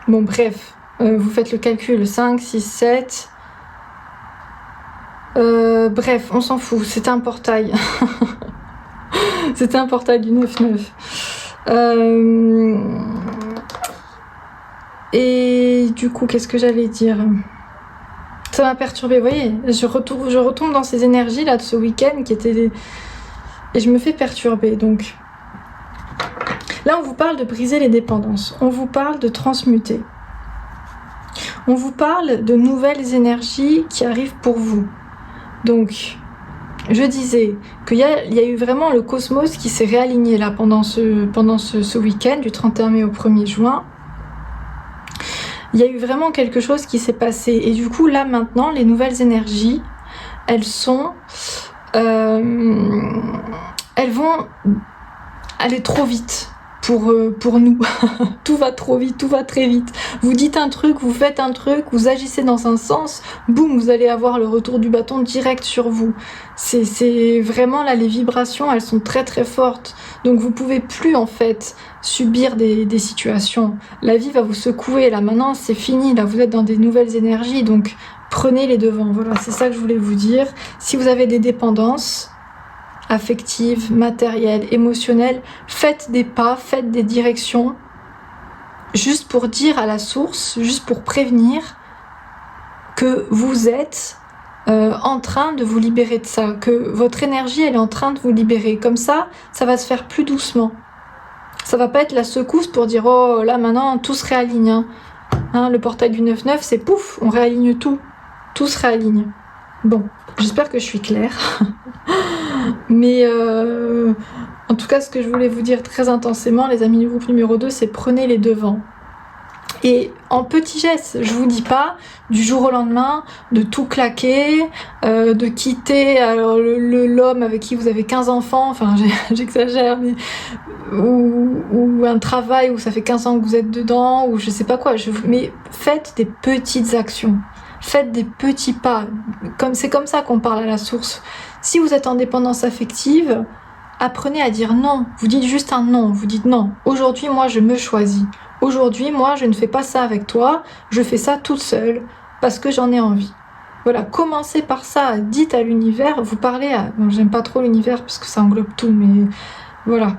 bon bref, vous faites le calcul, 5, 6, 7... bref, on s'en fout, c'était un portail. C'était un portail du 9-9. Et du coup, qu'est-ce que j'allais dire ? Ça m'a perturbée, vous voyez, je retombe dans ces énergies là de ce week-end qui étaient... Et je me fais perturber, donc... Là, on vous parle de briser les dépendances, on vous parle de transmuter. On vous parle de nouvelles énergies qui arrivent pour vous. Donc, je disais qu'il y a eu vraiment le cosmos qui s'est réaligné là pendant ce week-end, du 31 mai au 1er juin. Il y a eu vraiment quelque chose qui s'est passé. Et du coup, là, maintenant, les nouvelles énergies, elles vont aller trop vite pour nous. Tout va trop vite, tout va très vite. Vous dites un truc, vous faites un truc, vous agissez dans un sens, boum, vous allez avoir le retour du bâton direct sur vous. C'est vraiment là, les vibrations, elles sont très très fortes. Donc vous pouvez plus en fait subir des situations. La vie va vous secouer, là maintenant c'est fini, là vous êtes dans des nouvelles énergies, donc prenez les devants. Voilà, c'est ça que je voulais vous dire. Si vous avez des dépendances affectives, matérielles, émotionnelles, faites des pas, faites des directions, juste pour dire à la source, juste pour prévenir que vous êtes en train de vous libérer de ça, que votre énergie elle est en train de vous libérer. Comme ça va se faire plus doucement. Ça va pas être la secousse pour dire oh là maintenant tout se réaligne. Hein, le portail du 9-9 c'est pouf, on réaligne tout. Tout se réaligne. Bon, j'espère que je suis claire. Mais en tout cas ce que je voulais vous dire très intensément les amis du groupe numéro 2, c'est prenez les devants. Et en petits gestes, je vous dis pas du jour au lendemain de tout claquer, de quitter l'homme avec qui vous avez 15 enfants, enfin j'exagère, mais ou un travail où ça fait 15 ans que vous êtes dedans, ou je sais pas quoi, mais faites des petites actions, faites des petits pas, c'est comme ça qu'on parle à la source. Si vous êtes en dépendance affective, apprenez à dire non, vous dites juste un non, vous dites non, aujourd'hui moi je me choisis. Aujourd'hui, moi, je ne fais pas ça avec toi, je fais ça toute seule, parce que j'en ai envie. Voilà, commencez par ça, dites à l'univers, vous parlez à... Bon, j'aime pas trop l'univers, parce que ça englobe tout, mais voilà.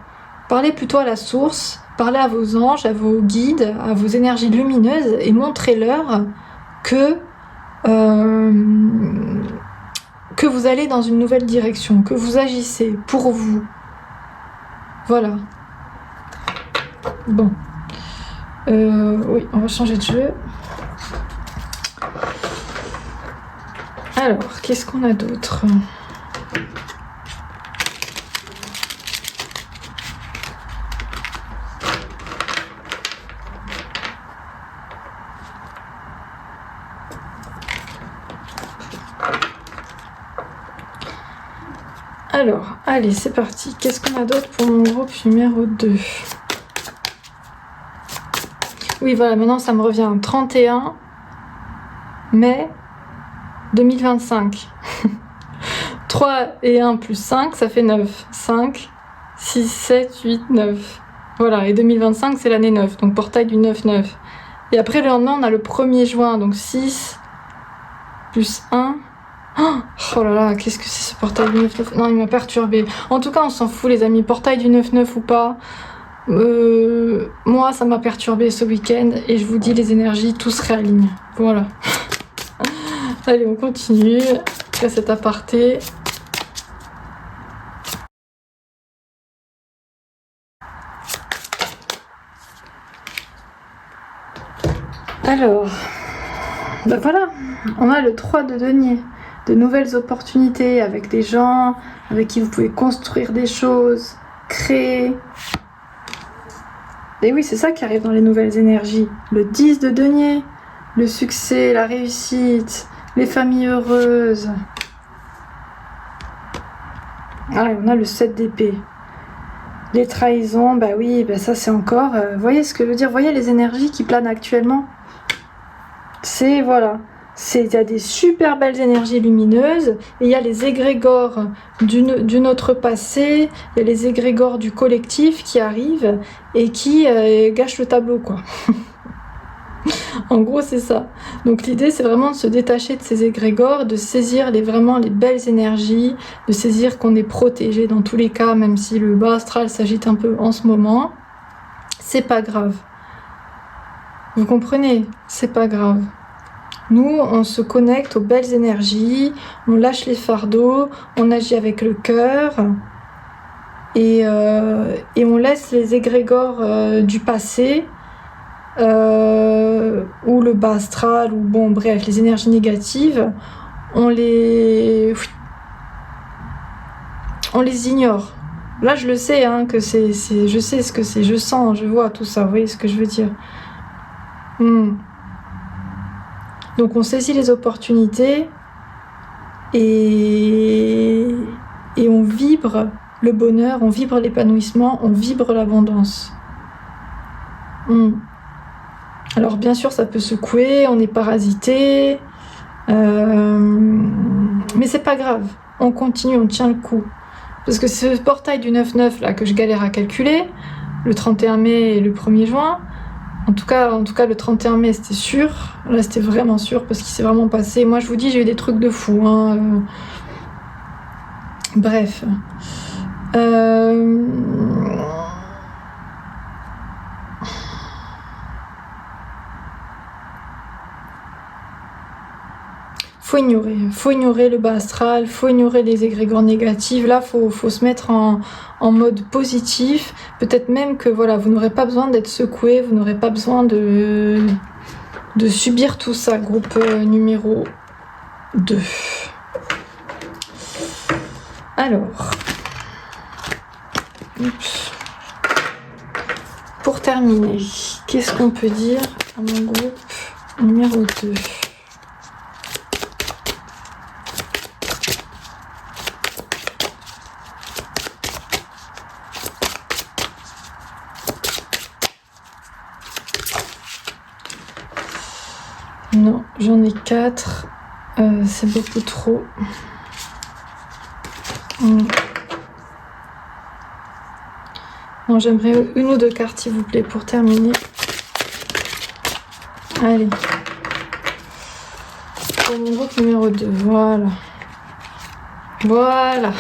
Parlez plutôt à la source, parlez à vos anges, à vos guides, à vos énergies lumineuses, et montrez-leur que vous allez dans une nouvelle direction, que vous agissez pour vous. Voilà. Bon. Oui, on va changer de jeu. Alors, qu'est-ce qu'on a d'autre ? Alors, allez, c'est parti. Qu'est-ce qu'on a d'autre pour mon groupe numéro 2 ? Oui, voilà, maintenant ça me revient. 31 mai 2025. 3 et 1 plus 5, ça fait 9. 5, 6, 7, 8, 9. Voilà, et 2025, c'est l'année 9, donc portail du 9-9. Et après, le lendemain, on a le 1er juin, donc 6 plus 1, Oh là là, qu'est-ce que c'est ce portail du 9-9? Non, il m'a perturbé. En tout cas, on s'en fout les amis, portail du 9-9 ou pas. Moi, ça m'a perturbé ce week-end et je vous dis, les énergies, tout se réaligne. Voilà. Allez, on continue à cet aparté. Alors, ben voilà, on a le 3 de denier, de nouvelles opportunités avec des gens avec qui vous pouvez construire des choses, créer. Et oui, c'est ça qui arrive dans les nouvelles énergies. Le 10 de denier, le succès, la réussite, les familles heureuses. Ah, on a le 7 d'épée. Les trahisons, bah oui, bah ça c'est encore... voyez ce que je veux dire? Voyez les énergies qui planent actuellement? C'est, voilà, il y a des super belles énergies lumineuses, et il y a les égrégores du notre passé, il y a les égrégores du collectif qui arrivent et qui gâchent le tableau, quoi. En gros, c'est ça. Donc l'idée, c'est vraiment de se détacher de ces égrégores, de saisir vraiment les belles énergies, de saisir qu'on est protégé dans tous les cas, même si le bas astral s'agite un peu en ce moment. C'est pas grave. Vous comprenez? C'est pas grave. Nous, on se connecte aux belles énergies, on lâche les fardeaux, on agit avec le cœur et on laisse les égrégores du passé ou le bas astral ou bon bref les énergies négatives, on les ignore. Là, je le sais, hein, que je sais ce que c'est, je sens, je vois tout ça. Vous voyez ce que je veux dire? Donc on saisit les opportunités et on vibre le bonheur, on vibre l'épanouissement, on vibre l'abondance. Alors bien sûr ça peut secouer, on est parasité, mais c'est pas grave, on continue, on tient le coup. Parce que ce portail du 9-9 là que je galère à calculer, le 31 mai et le 1er juin, en tout cas le 31 mai c'était sûr, là c'était vraiment sûr parce qu'il s'est vraiment passé. Moi je vous dis j'ai eu des trucs de fou, hein. Bref. Faut ignorer le bas astral, faut ignorer les égrégores négatifs. Là, faut se mettre en mode positif. Peut-être même que voilà, vous n'aurez pas besoin d'être secoué, vous n'aurez pas besoin de subir tout ça. Groupe numéro 2. Alors, pour terminer, qu'est-ce qu'on peut dire à mon groupe numéro 2? Non, j'en ai 4. C'est beaucoup trop. Non, j'aimerais une ou deux cartes, s'il vous plaît, pour terminer. Allez. Pour mon groupe numéro 2, voilà. Voilà.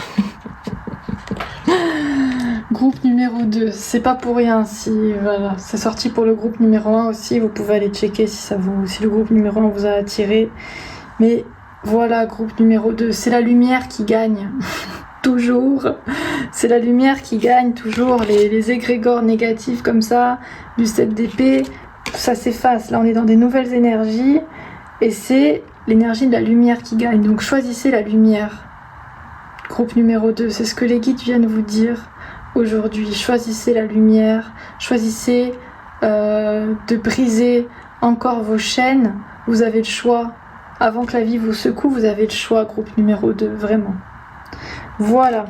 Groupe numéro 2, c'est pas pour rien si voilà, c'est sorti pour le groupe numéro 1 aussi, vous pouvez aller checker si le groupe numéro 1 vous a attiré. Mais voilà, groupe numéro 2, c'est la lumière qui gagne. Toujours. C'est la lumière qui gagne toujours. Les égrégores négatifs comme ça, du 7 d'épée, tout ça s'efface. Là on est dans des nouvelles énergies et c'est l'énergie de la lumière qui gagne. Donc choisissez la lumière. Groupe numéro 2, c'est ce que les guides viennent vous dire aujourd'hui. Choisissez la lumière, choisissez de briser encore vos chaînes. Vous avez le choix. Avant que la vie vous secoue, vous avez le choix, groupe numéro 2, vraiment. Voilà.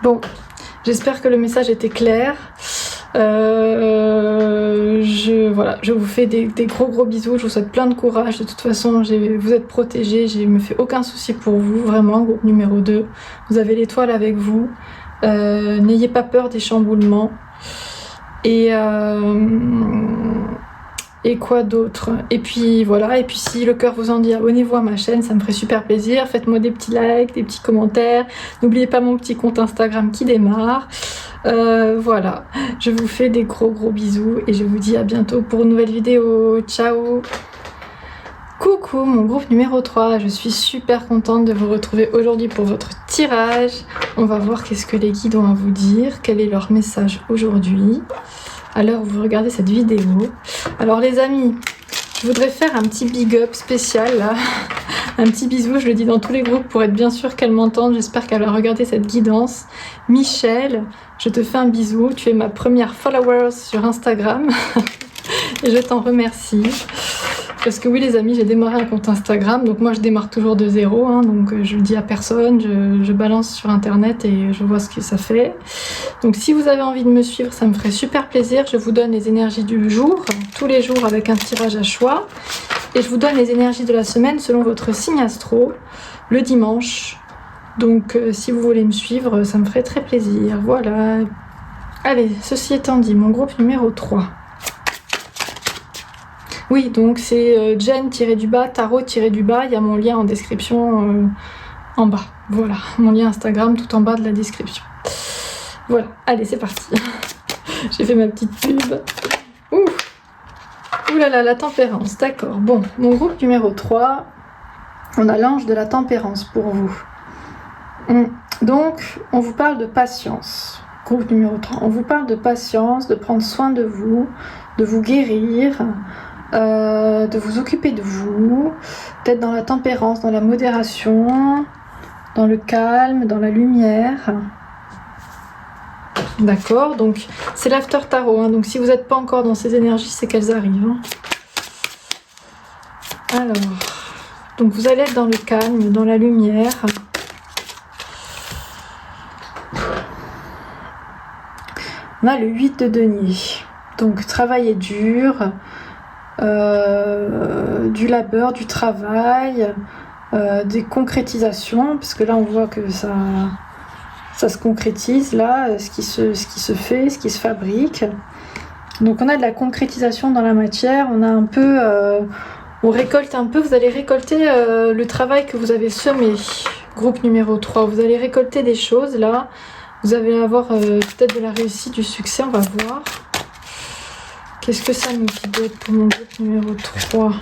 Bon, j'espère que le message était clair. Je vous fais des gros bisous, je vous souhaite plein de courage. De toute façon, vous êtes protégés, je me fais aucun souci pour vous, vraiment, groupe numéro 2. Vous avez l'étoile avec vous. N'ayez pas peur des chamboulements. Et Et quoi d'autre? Et puis voilà, et puis si le cœur vous en dit, abonnez-vous à ma chaîne, ça me ferait super plaisir. Faites-moi des petits likes, des petits commentaires. N'oubliez pas mon petit compte Instagram qui démarre. Voilà, je vous fais des gros bisous et je vous dis à bientôt pour une nouvelle vidéo. Ciao! Coucou mon groupe numéro 3, je suis super contente de vous retrouver aujourd'hui pour votre tirage. On va voir qu'est-ce que les guides ont à vous dire, quel est leur message aujourd'hui, à l'heure où vous regardez cette vidéo. Alors les amis, je voudrais faire un petit big up spécial là, un petit bisou, je le dis dans tous les groupes pour être bien sûr qu'elle m'entende, j'espère qu'elle va regarder cette guidance. Michel, je te fais un bisou, tu es ma première follower sur Instagram et je t'en remercie. Parce que oui les amis, j'ai démarré un compte Instagram, donc moi je démarre toujours de zéro, hein, donc je le dis à personne, je balance sur internet et je vois ce que ça fait. Donc si vous avez envie de me suivre, ça me ferait super plaisir. Je vous donne les énergies du jour, tous les jours avec un tirage à choix. Et je vous donne les énergies de la semaine selon votre signe astro, le dimanche. Donc si vous voulez me suivre, ça me ferait très plaisir. Voilà. Allez, ceci étant dit, mon groupe numéro 3. Oui, donc c'est Jen-du-bas, tarot-du-bas, il y a mon lien en description en bas. Voilà, mon lien Instagram tout en bas de la description. Voilà, allez, c'est parti. J'ai fait ma petite pub. Ouh là là, la tempérance, d'accord. Bon, mon groupe numéro 3, on a l'ange de la tempérance pour vous. Donc, on vous parle de patience. Groupe numéro 3, on vous parle de patience, de prendre soin de vous guérir, de vous occuper de vous, d'être dans la tempérance, dans la modération, dans le calme, dans la lumière. D'accord, donc c'est l'after tarot, hein, donc si vous n'êtes pas encore dans ces énergies, c'est qu'elles arrivent. Hein. Alors, donc vous allez être dans le calme, dans la lumière. On a le 8 de denier, donc travailler dur, du labeur, du travail, des concrétisations, parce que là on voit que ça se concrétise, là, ce qui se fait, ce qui se fabrique. Donc on a de la concrétisation dans la matière, on a un peu, on récolte un peu, vous allez récolter le travail que vous avez semé, groupe numéro 3, vous allez récolter des choses là, vous allez avoir peut-être de la réussite, du succès, on va voir. Qu'est-ce que ça nous dit d'autre pour mon groupe numéro 3?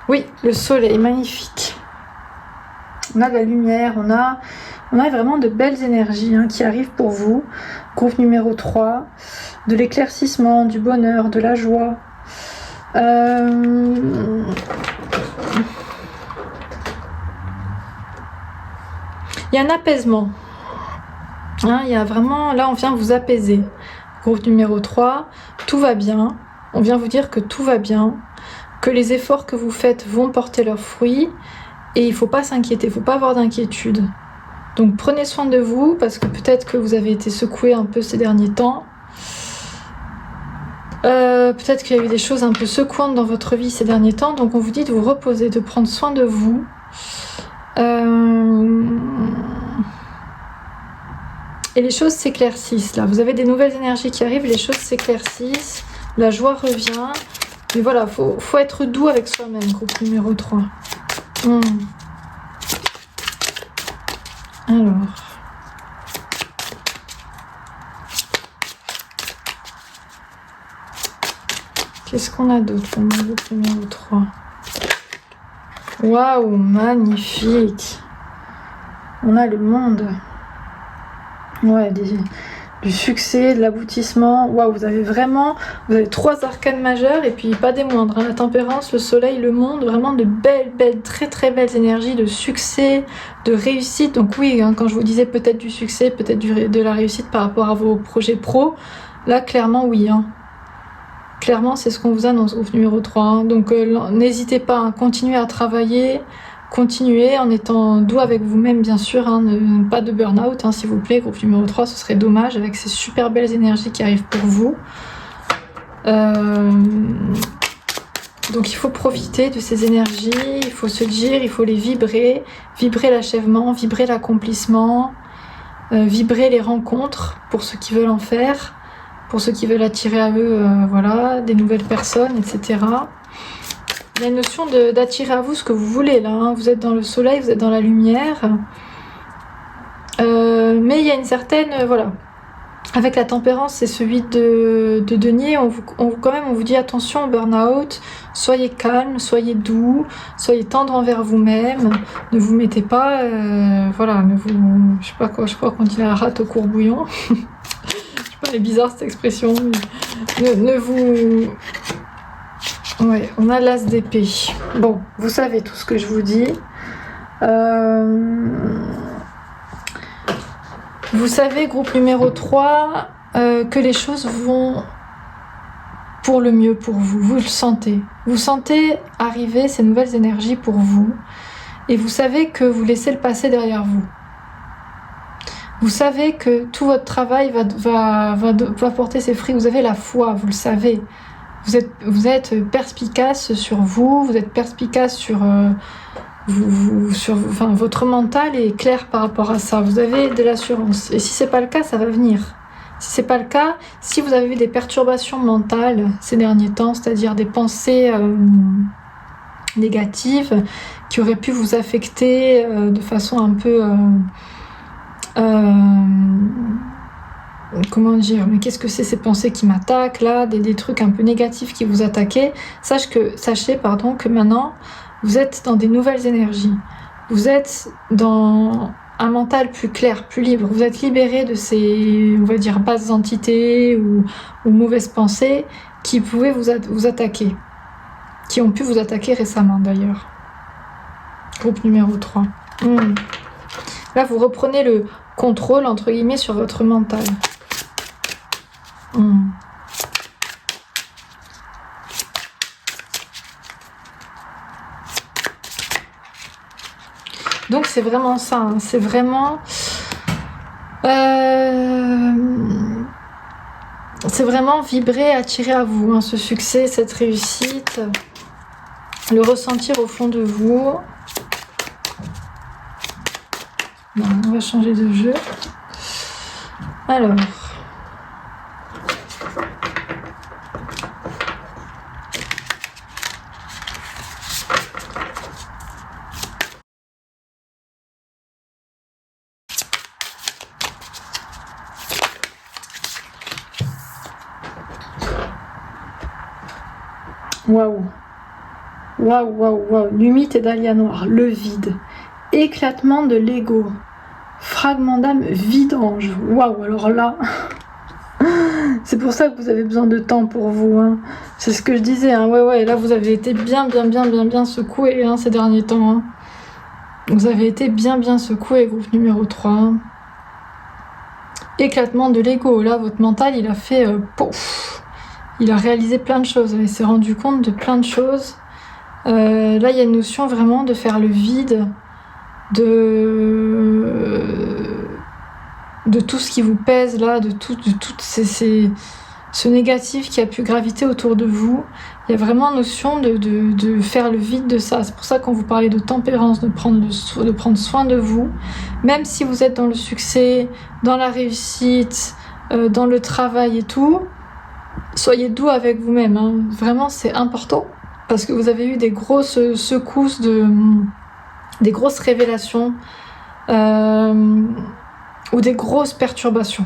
Oui, le soleil, magnifique. On a de la lumière, on a vraiment de belles énergies hein, qui arrivent pour vous. Groupe numéro 3, de l'éclaircissement, du bonheur, de la joie. Il y a un apaisement. Hein, il y a vraiment, là on vient vous apaiser. Groupe numéro 3, tout va bien. On vient vous dire que tout va bien, que les efforts que vous faites vont porter leurs fruits et il ne faut pas s'inquiéter, il ne faut pas avoir d'inquiétude. Donc prenez soin de vous parce que peut-être que vous avez été secoué un peu ces derniers temps. Peut-être qu'il y a eu des choses un peu secouantes dans votre vie ces derniers temps. Donc on vous dit de vous reposer, de prendre soin de vous. Et les choses s'éclaircissent là. Vous avez des nouvelles énergies qui arrivent, les choses s'éclaircissent. La joie revient. Mais voilà, faut être doux avec soi-même, groupe numéro 3. Alors. Qu'est-ce qu'on a d'autre pour mon groupe numéro 3? Waouh, magnifique. On a le monde. Ouais, du succès, de l'aboutissement. Waouh, vous avez 3 arcanes majeures et puis pas des moindres. Hein. La tempérance, le soleil, le monde, vraiment de belles, très belles énergies de succès, de réussite. Donc oui, hein, quand je vous disais peut-être du succès, peut-être de la réussite par rapport à vos projets pro, là clairement oui. Hein. Clairement, c'est ce qu'on vous annonce au numéro 3. Hein. Donc n'hésitez pas à continuer à travailler. Continuez en étant doux avec vous-même, bien sûr, hein, pas de burn-out, hein, s'il vous plaît. Groupe numéro 3, ce serait dommage avec ces super belles énergies qui arrivent pour vous. Donc il faut profiter de ces énergies, il faut se dire, il faut les vibrer, vibrer l'achèvement, vibrer l'accomplissement, vibrer les rencontres pour ceux qui veulent en faire. pour ceux qui veulent attirer à eux voilà, des nouvelles personnes, etc. Il y a une notion d'attirer à vous ce que vous voulez là, hein. Vous êtes dans le soleil, vous êtes dans la lumière. Mais il y a une certaine... voilà. Avec la tempérance, c'est celui de denier. Quand même, on vous dit attention au burn-out, soyez calme, soyez doux, soyez tendre envers vous-même, ne vous mettez pas, voilà, je sais pas quoi, je crois qu'on dit la rate au courbouillon. Je sais pas, elle est bizarre cette expression. Mais ne vous... Ouais, on a l'as d'épée. Bon, vous savez tout ce que je vous dis. Vous savez, groupe numéro 3, que les choses vont pour le mieux pour vous. Vous le sentez. Vous sentez arriver ces nouvelles énergies pour vous. Et vous savez que vous laissez le passé derrière vous. Vous savez que tout votre travail va porter ses fruits. Vous avez la foi, vous le savez. Vous êtes perspicace sur vous. Vous êtes perspicace sur... votre mental est clair par rapport à ça. Vous avez de l'assurance. Et si c'est pas le cas, ça va venir. Si c'est pas le cas, si vous avez eu des perturbations mentales ces derniers temps, c'est-à-dire des pensées négatives qui auraient pu vous affecter de façon un peu... comment dire, mais qu'est-ce que c'est ces pensées qui m'attaquent là, des trucs un peu négatifs qui vous attaquaient, sachez que maintenant vous êtes dans des nouvelles énergies, vous êtes dans un mental plus clair, plus libre, vous êtes libéré de ces, on va dire, basses entités ou mauvaises pensées qui pouvaient vous attaquer, qui ont pu vous attaquer récemment d'ailleurs. Groupe numéro 3. Là vous reprenez le contrôle entre guillemets sur votre mental. Donc c'est vraiment ça, hein. C'est vraiment vibrer, attirer à vous, hein, ce succès, cette réussite, le ressentir au fond de vous. Bon, on va changer de jeu. Alors. Waouh, waouh, waouh, waouh, l'humide et dahlia noir, le vide, éclatement de l'ego, fragment d'âme, vidange. Waouh, alors là, c'est pour ça que vous avez besoin de temps pour vous, hein. C'est ce que je disais, hein. Ouais, là vous avez été bien secoué, hein, ces derniers temps, hein. Vous avez été bien secoué, groupe numéro 3. Hein. Éclatement de l'ego, là votre mental il a fait pouf. Il a réalisé plein de choses, il s'est rendu compte de plein de choses. Là, il y a une notion vraiment de faire le vide de tout ce qui vous pèse là, de tout ce négatif qui a pu graviter autour de vous. Il y a vraiment notion de faire le vide de ça. C'est pour ça qu'on vous parlait de tempérance, de prendre soin de vous. Même si vous êtes dans le succès, dans la réussite, dans le travail et tout, soyez doux avec vous-même, hein. Vraiment c'est important parce que vous avez eu des grosses secousses, des grosses révélations ou des grosses perturbations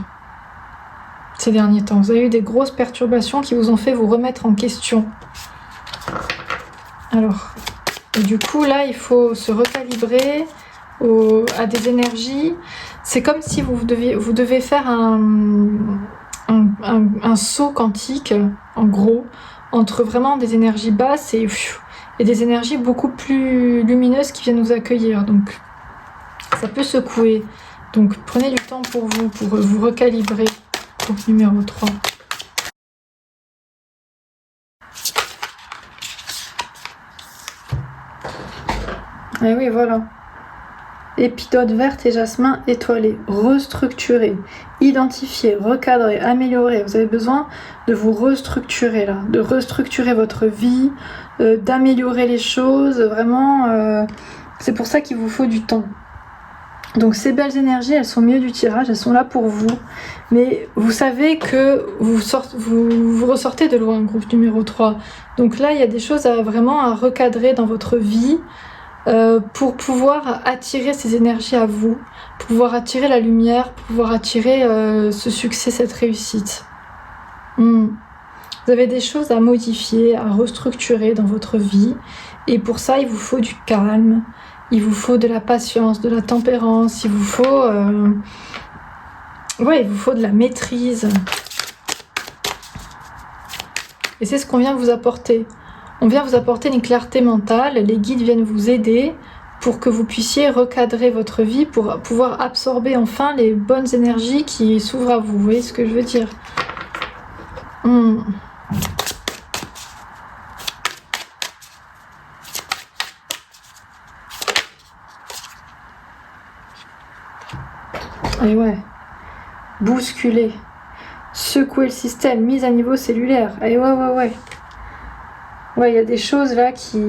ces derniers temps. Vous avez eu des grosses perturbations qui vous ont fait vous remettre en question. Alors, et du coup là il faut se recalibrer à des énergies. C'est comme si vous devez faire un saut quantique, en gros, entre vraiment des énergies basses et des énergies beaucoup plus lumineuses qui viennent vous accueillir. Donc, ça peut secouer. Donc, prenez du temps pour vous recalibrer. Donc, numéro 3. Et oui, voilà. Épidote verte et jasmin étoilé, restructurer, identifier, recadrer, améliorer. Vous avez besoin de vous restructurer là, de restructurer votre vie, d'améliorer les choses. Vraiment, c'est pour ça qu'il vous faut du temps. Donc ces belles énergies, elles sont au milieu du tirage, elles sont là pour vous. Mais vous savez que vous ressortez de loin, groupe numéro 3. Donc là, il y a des choses vraiment à recadrer dans votre vie pour pouvoir attirer ces énergies à vous, pour pouvoir attirer la lumière, pour pouvoir attirer ce succès, cette réussite. Vous avez des choses à modifier, à restructurer dans votre vie. Et pour ça, il vous faut du calme. Il vous faut de la patience, de la tempérance, il vous faut de la maîtrise. Et c'est ce qu'on vient vous apporter. On vient vous apporter une clarté mentale, les guides viennent vous aider pour que vous puissiez recadrer votre vie, pour pouvoir absorber enfin les bonnes énergies qui s'ouvrent à vous. Vous voyez ce que je veux dire? Et ouais, bousculer, secouer le système, mise à niveau cellulaire. Et ouais. Ouais, il y a des choses là qui...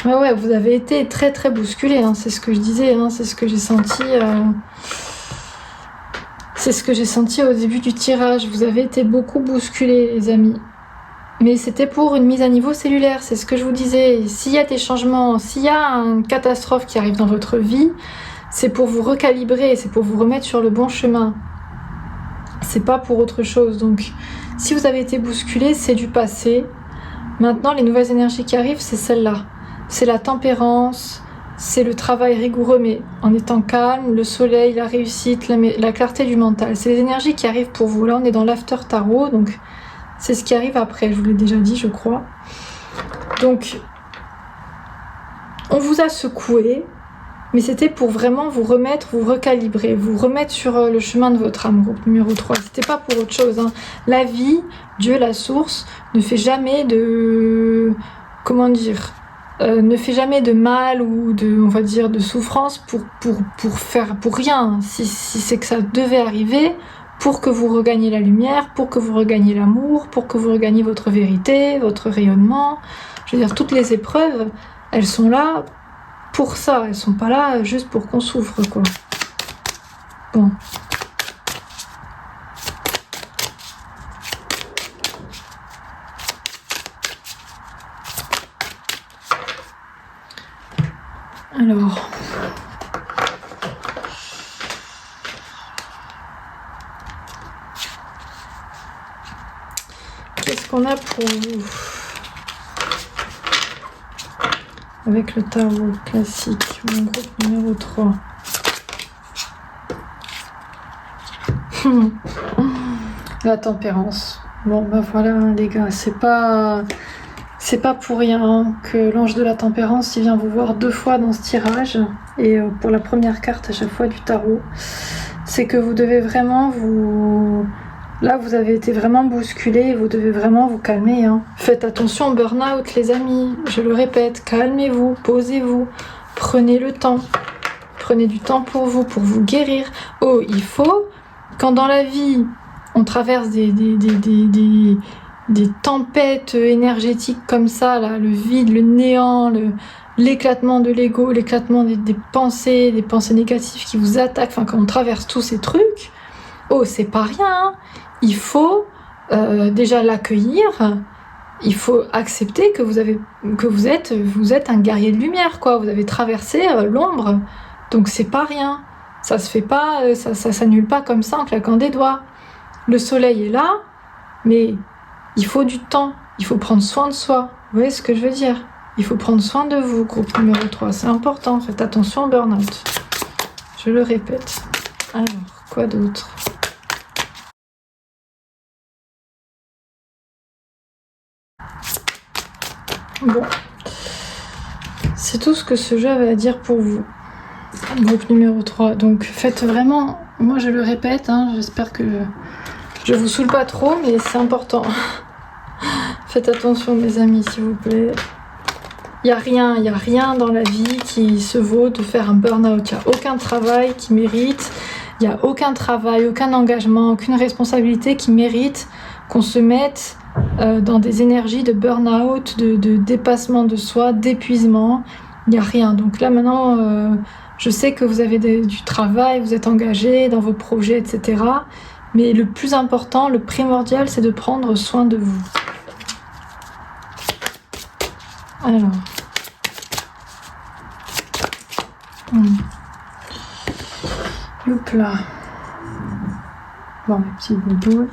Ouais, vous avez été très très bousculé, hein, c'est ce que je disais, hein, c'est ce que j'ai senti... C'est ce que j'ai senti au début du tirage. Vous avez été beaucoup bousculés, les amis. Mais c'était pour une mise à niveau cellulaire, c'est ce que je vous disais. S'il y a des changements, s'il y a une catastrophe qui arrive dans votre vie, c'est pour vous recalibrer, c'est pour vous remettre sur le bon chemin. C'est pas pour autre chose. Donc, si vous avez été bousculé, c'est du passé. Maintenant, les nouvelles énergies qui arrivent, c'est celle-là. C'est la tempérance, c'est le travail rigoureux, mais en étant calme, le soleil, la réussite, la clarté du mental. C'est les énergies qui arrivent pour vous. Là, on est dans l'after tarot, donc... C'est ce qui arrive après, je vous l'ai déjà dit, je crois. Donc, on vous a secoué, mais c'était pour vraiment vous remettre, vous recalibrer, vous remettre sur le chemin de votre âme, groupe numéro 3. C'était pas pour autre chose, hein. La vie, Dieu, la source, ne fait jamais de... Comment dire ne fait jamais de mal ou de, on va dire, de souffrance pour rien. Si c'est que ça devait arriver... pour que vous regagniez la lumière, pour que vous regagniez l'amour, pour que vous regagniez votre vérité, votre rayonnement. Je veux dire, toutes les épreuves, elles sont là pour ça. Elles sont pas là juste pour qu'on souffre, quoi. Bon. Alors... Qu'est-ce qu'on a pour vous avec le tarot classique, mon groupe numéro 3? La tempérance. Bon, ben voilà, les gars, c'est pas pour rien que l'ange de la tempérance, il vient vous voir 2 fois dans ce tirage. Et pour la première carte à chaque fois du tarot, c'est que vous devez vraiment vous... Là, vous avez été vraiment bousculé, vous devez vraiment vous calmer, hein. Faites attention au burn-out, les amis. Je le répète, calmez-vous, posez-vous, prenez le temps. Prenez du temps pour vous guérir. Oh, il faut, quand dans la vie, on traverse des tempêtes énergétiques comme ça, là, le vide, le néant, l'éclatement de l'ego, l'éclatement des pensées négatives qui vous attaquent, enfin, quand on traverse tous ces trucs, oh, c'est pas rien, hein. Il faut déjà l'accueillir, il faut accepter que vous êtes un guerrier de lumière, quoi. Vous avez traversé l'ombre, donc c'est pas rien. Ça se fait pas, ça s'annule pas comme ça en claquant des doigts. Le soleil est là, mais il faut du temps, il faut prendre soin de soi. Vous voyez ce que je veux dire? Il faut prendre soin de vous, groupe numéro 3, c'est important. Faites attention au burn-out. Je le répète. Alors, quoi d'autre? Bon, c'est tout ce que ce jeu avait à dire pour vous, groupe numéro 3. Donc faites vraiment, moi je le répète, hein, j'espère que je vous saoule pas trop, mais c'est important. Faites attention, mes amis, s'il vous plaît. Il n'y a rien dans la vie qui se vaut de faire un burn-out. Il n'y a aucun travail qui mérite, il n'y a aucun travail, aucun engagement, aucune responsabilité qui mérite qu'on se mette dans des énergies de burn-out, de dépassement de soi, d'épuisement. Il n'y a rien. Donc là maintenant, je sais que vous avez du travail, vous êtes engagé dans vos projets, etc. Mais le plus important, le primordial, c'est de prendre soin de vous. Alors. Hop là. Bon, mes petits boubous.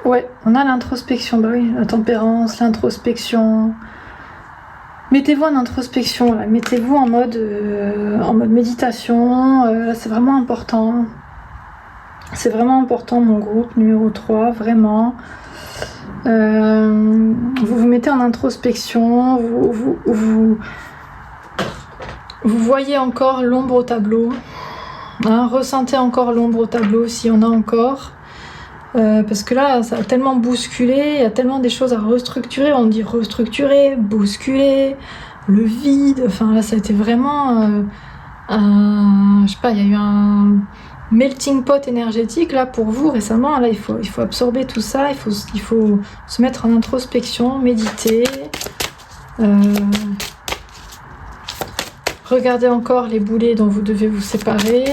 Ouais, on a l'introspection. Bah oui, la tempérance, l'introspection. Mettez-vous en introspection, là. Mettez-vous en mode méditation. C'est vraiment important. C'est vraiment important, mon groupe numéro 3, vraiment. Vous vous mettez en introspection, vous voyez encore l'ombre au tableau. Hein, ressentez encore l'ombre au tableau s'il y en a encore. Parce que là, ça a tellement bousculé, il y a tellement des choses à restructurer. On dit restructurer, bousculer, le vide. Enfin là, ça a été vraiment je sais pas, il y a eu un melting pot énergétique là pour vous récemment. Là, il faut absorber tout ça. Il faut se mettre en introspection, méditer. Regardez encore les boulets dont vous devez vous séparer.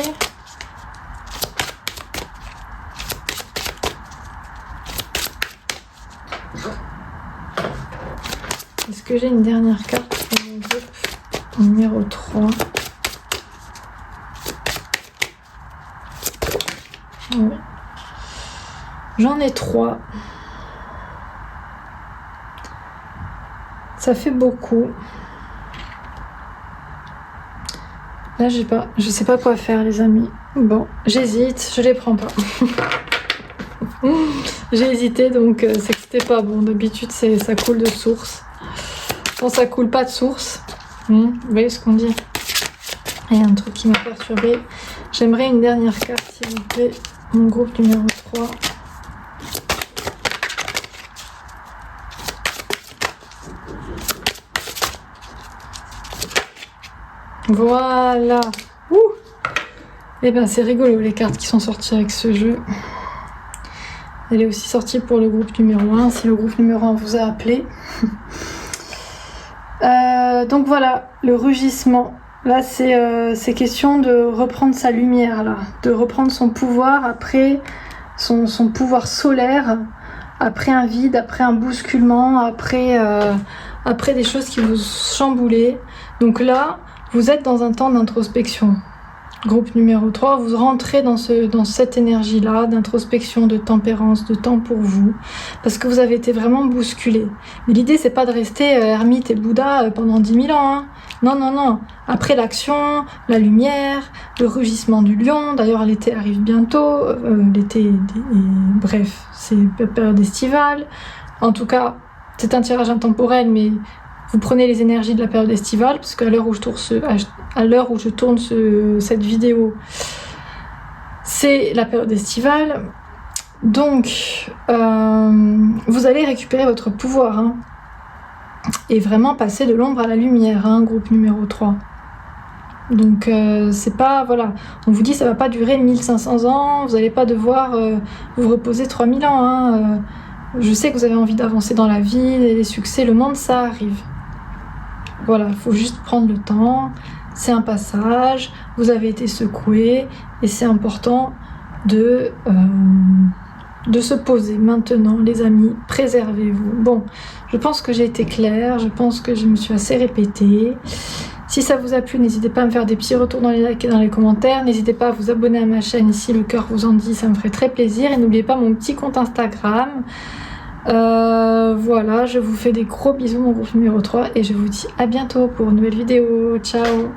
Est-ce que j'ai une dernière carte pour mon groupe numéro 3? Ouais. J'en ai 3. Ça fait beaucoup. Là, je sais pas quoi faire, les amis. Bon, j'hésite, je les prends pas. J'ai hésité, donc c'est que c'était pas bon. D'habitude, ça coule de source. Bon, ça coule pas de source. Vous voyez ce qu'on dit? Il y a un truc qui m'a perturbée. J'aimerais une dernière carte, s'il vous plaît. Mon groupe numéro 3. Voilà. Ouh. Et ben c'est rigolo les cartes qui sont sorties avec ce jeu. Elle est aussi sortie pour le groupe numéro 1, si le groupe numéro 1 vous a appelé. Donc voilà, le rugissement. Là, c'est question de reprendre sa lumière, là, de reprendre son pouvoir après son pouvoir solaire, après un vide, après un bousculement, après des choses qui vous chamboulaient. Donc là, vous êtes dans un temps d'introspection. Groupe numéro 3, vous rentrez dans cette énergie-là, d'introspection, de tempérance, de temps pour vous, parce que vous avez été vraiment bousculé. Mais l'idée, c'est pas de rester ermite et Bouddha pendant 10 000 ans. Hein. Non, non, non. Après l'action, la lumière, le rugissement du lion. D'ailleurs, l'été arrive bientôt. Bref, c'est période estivale. En tout cas, c'est un tirage intemporel, mais vous prenez les énergies de la période estivale, parce qu'à l'heure où je tourne cette vidéo, c'est la période estivale. Donc, vous allez récupérer votre pouvoir, hein, et vraiment passer de l'ombre à la lumière, hein, groupe numéro 3. Donc, c'est pas, voilà, on vous dit ça va pas durer 1500 ans, vous n'allez pas devoir vous reposer 3000 ans. Hein, je sais que vous avez envie d'avancer dans la vie, les succès, le monde, ça arrive. Voilà, il faut juste prendre le temps, c'est un passage, vous avez été secoué et c'est important de se poser maintenant, les amis, préservez-vous. Bon, je pense que j'ai été claire, je pense que je me suis assez répétée. Si ça vous a plu, n'hésitez pas à me faire des petits retours dans les likes et dans les commentaires. N'hésitez pas à vous abonner à ma chaîne si le cœur vous en dit, ça me ferait très plaisir. Et n'oubliez pas mon petit compte Instagram. Voilà, je vous fais des gros bisous, mon groupe numéro 3, et je vous dis à bientôt pour une nouvelle vidéo. Ciao!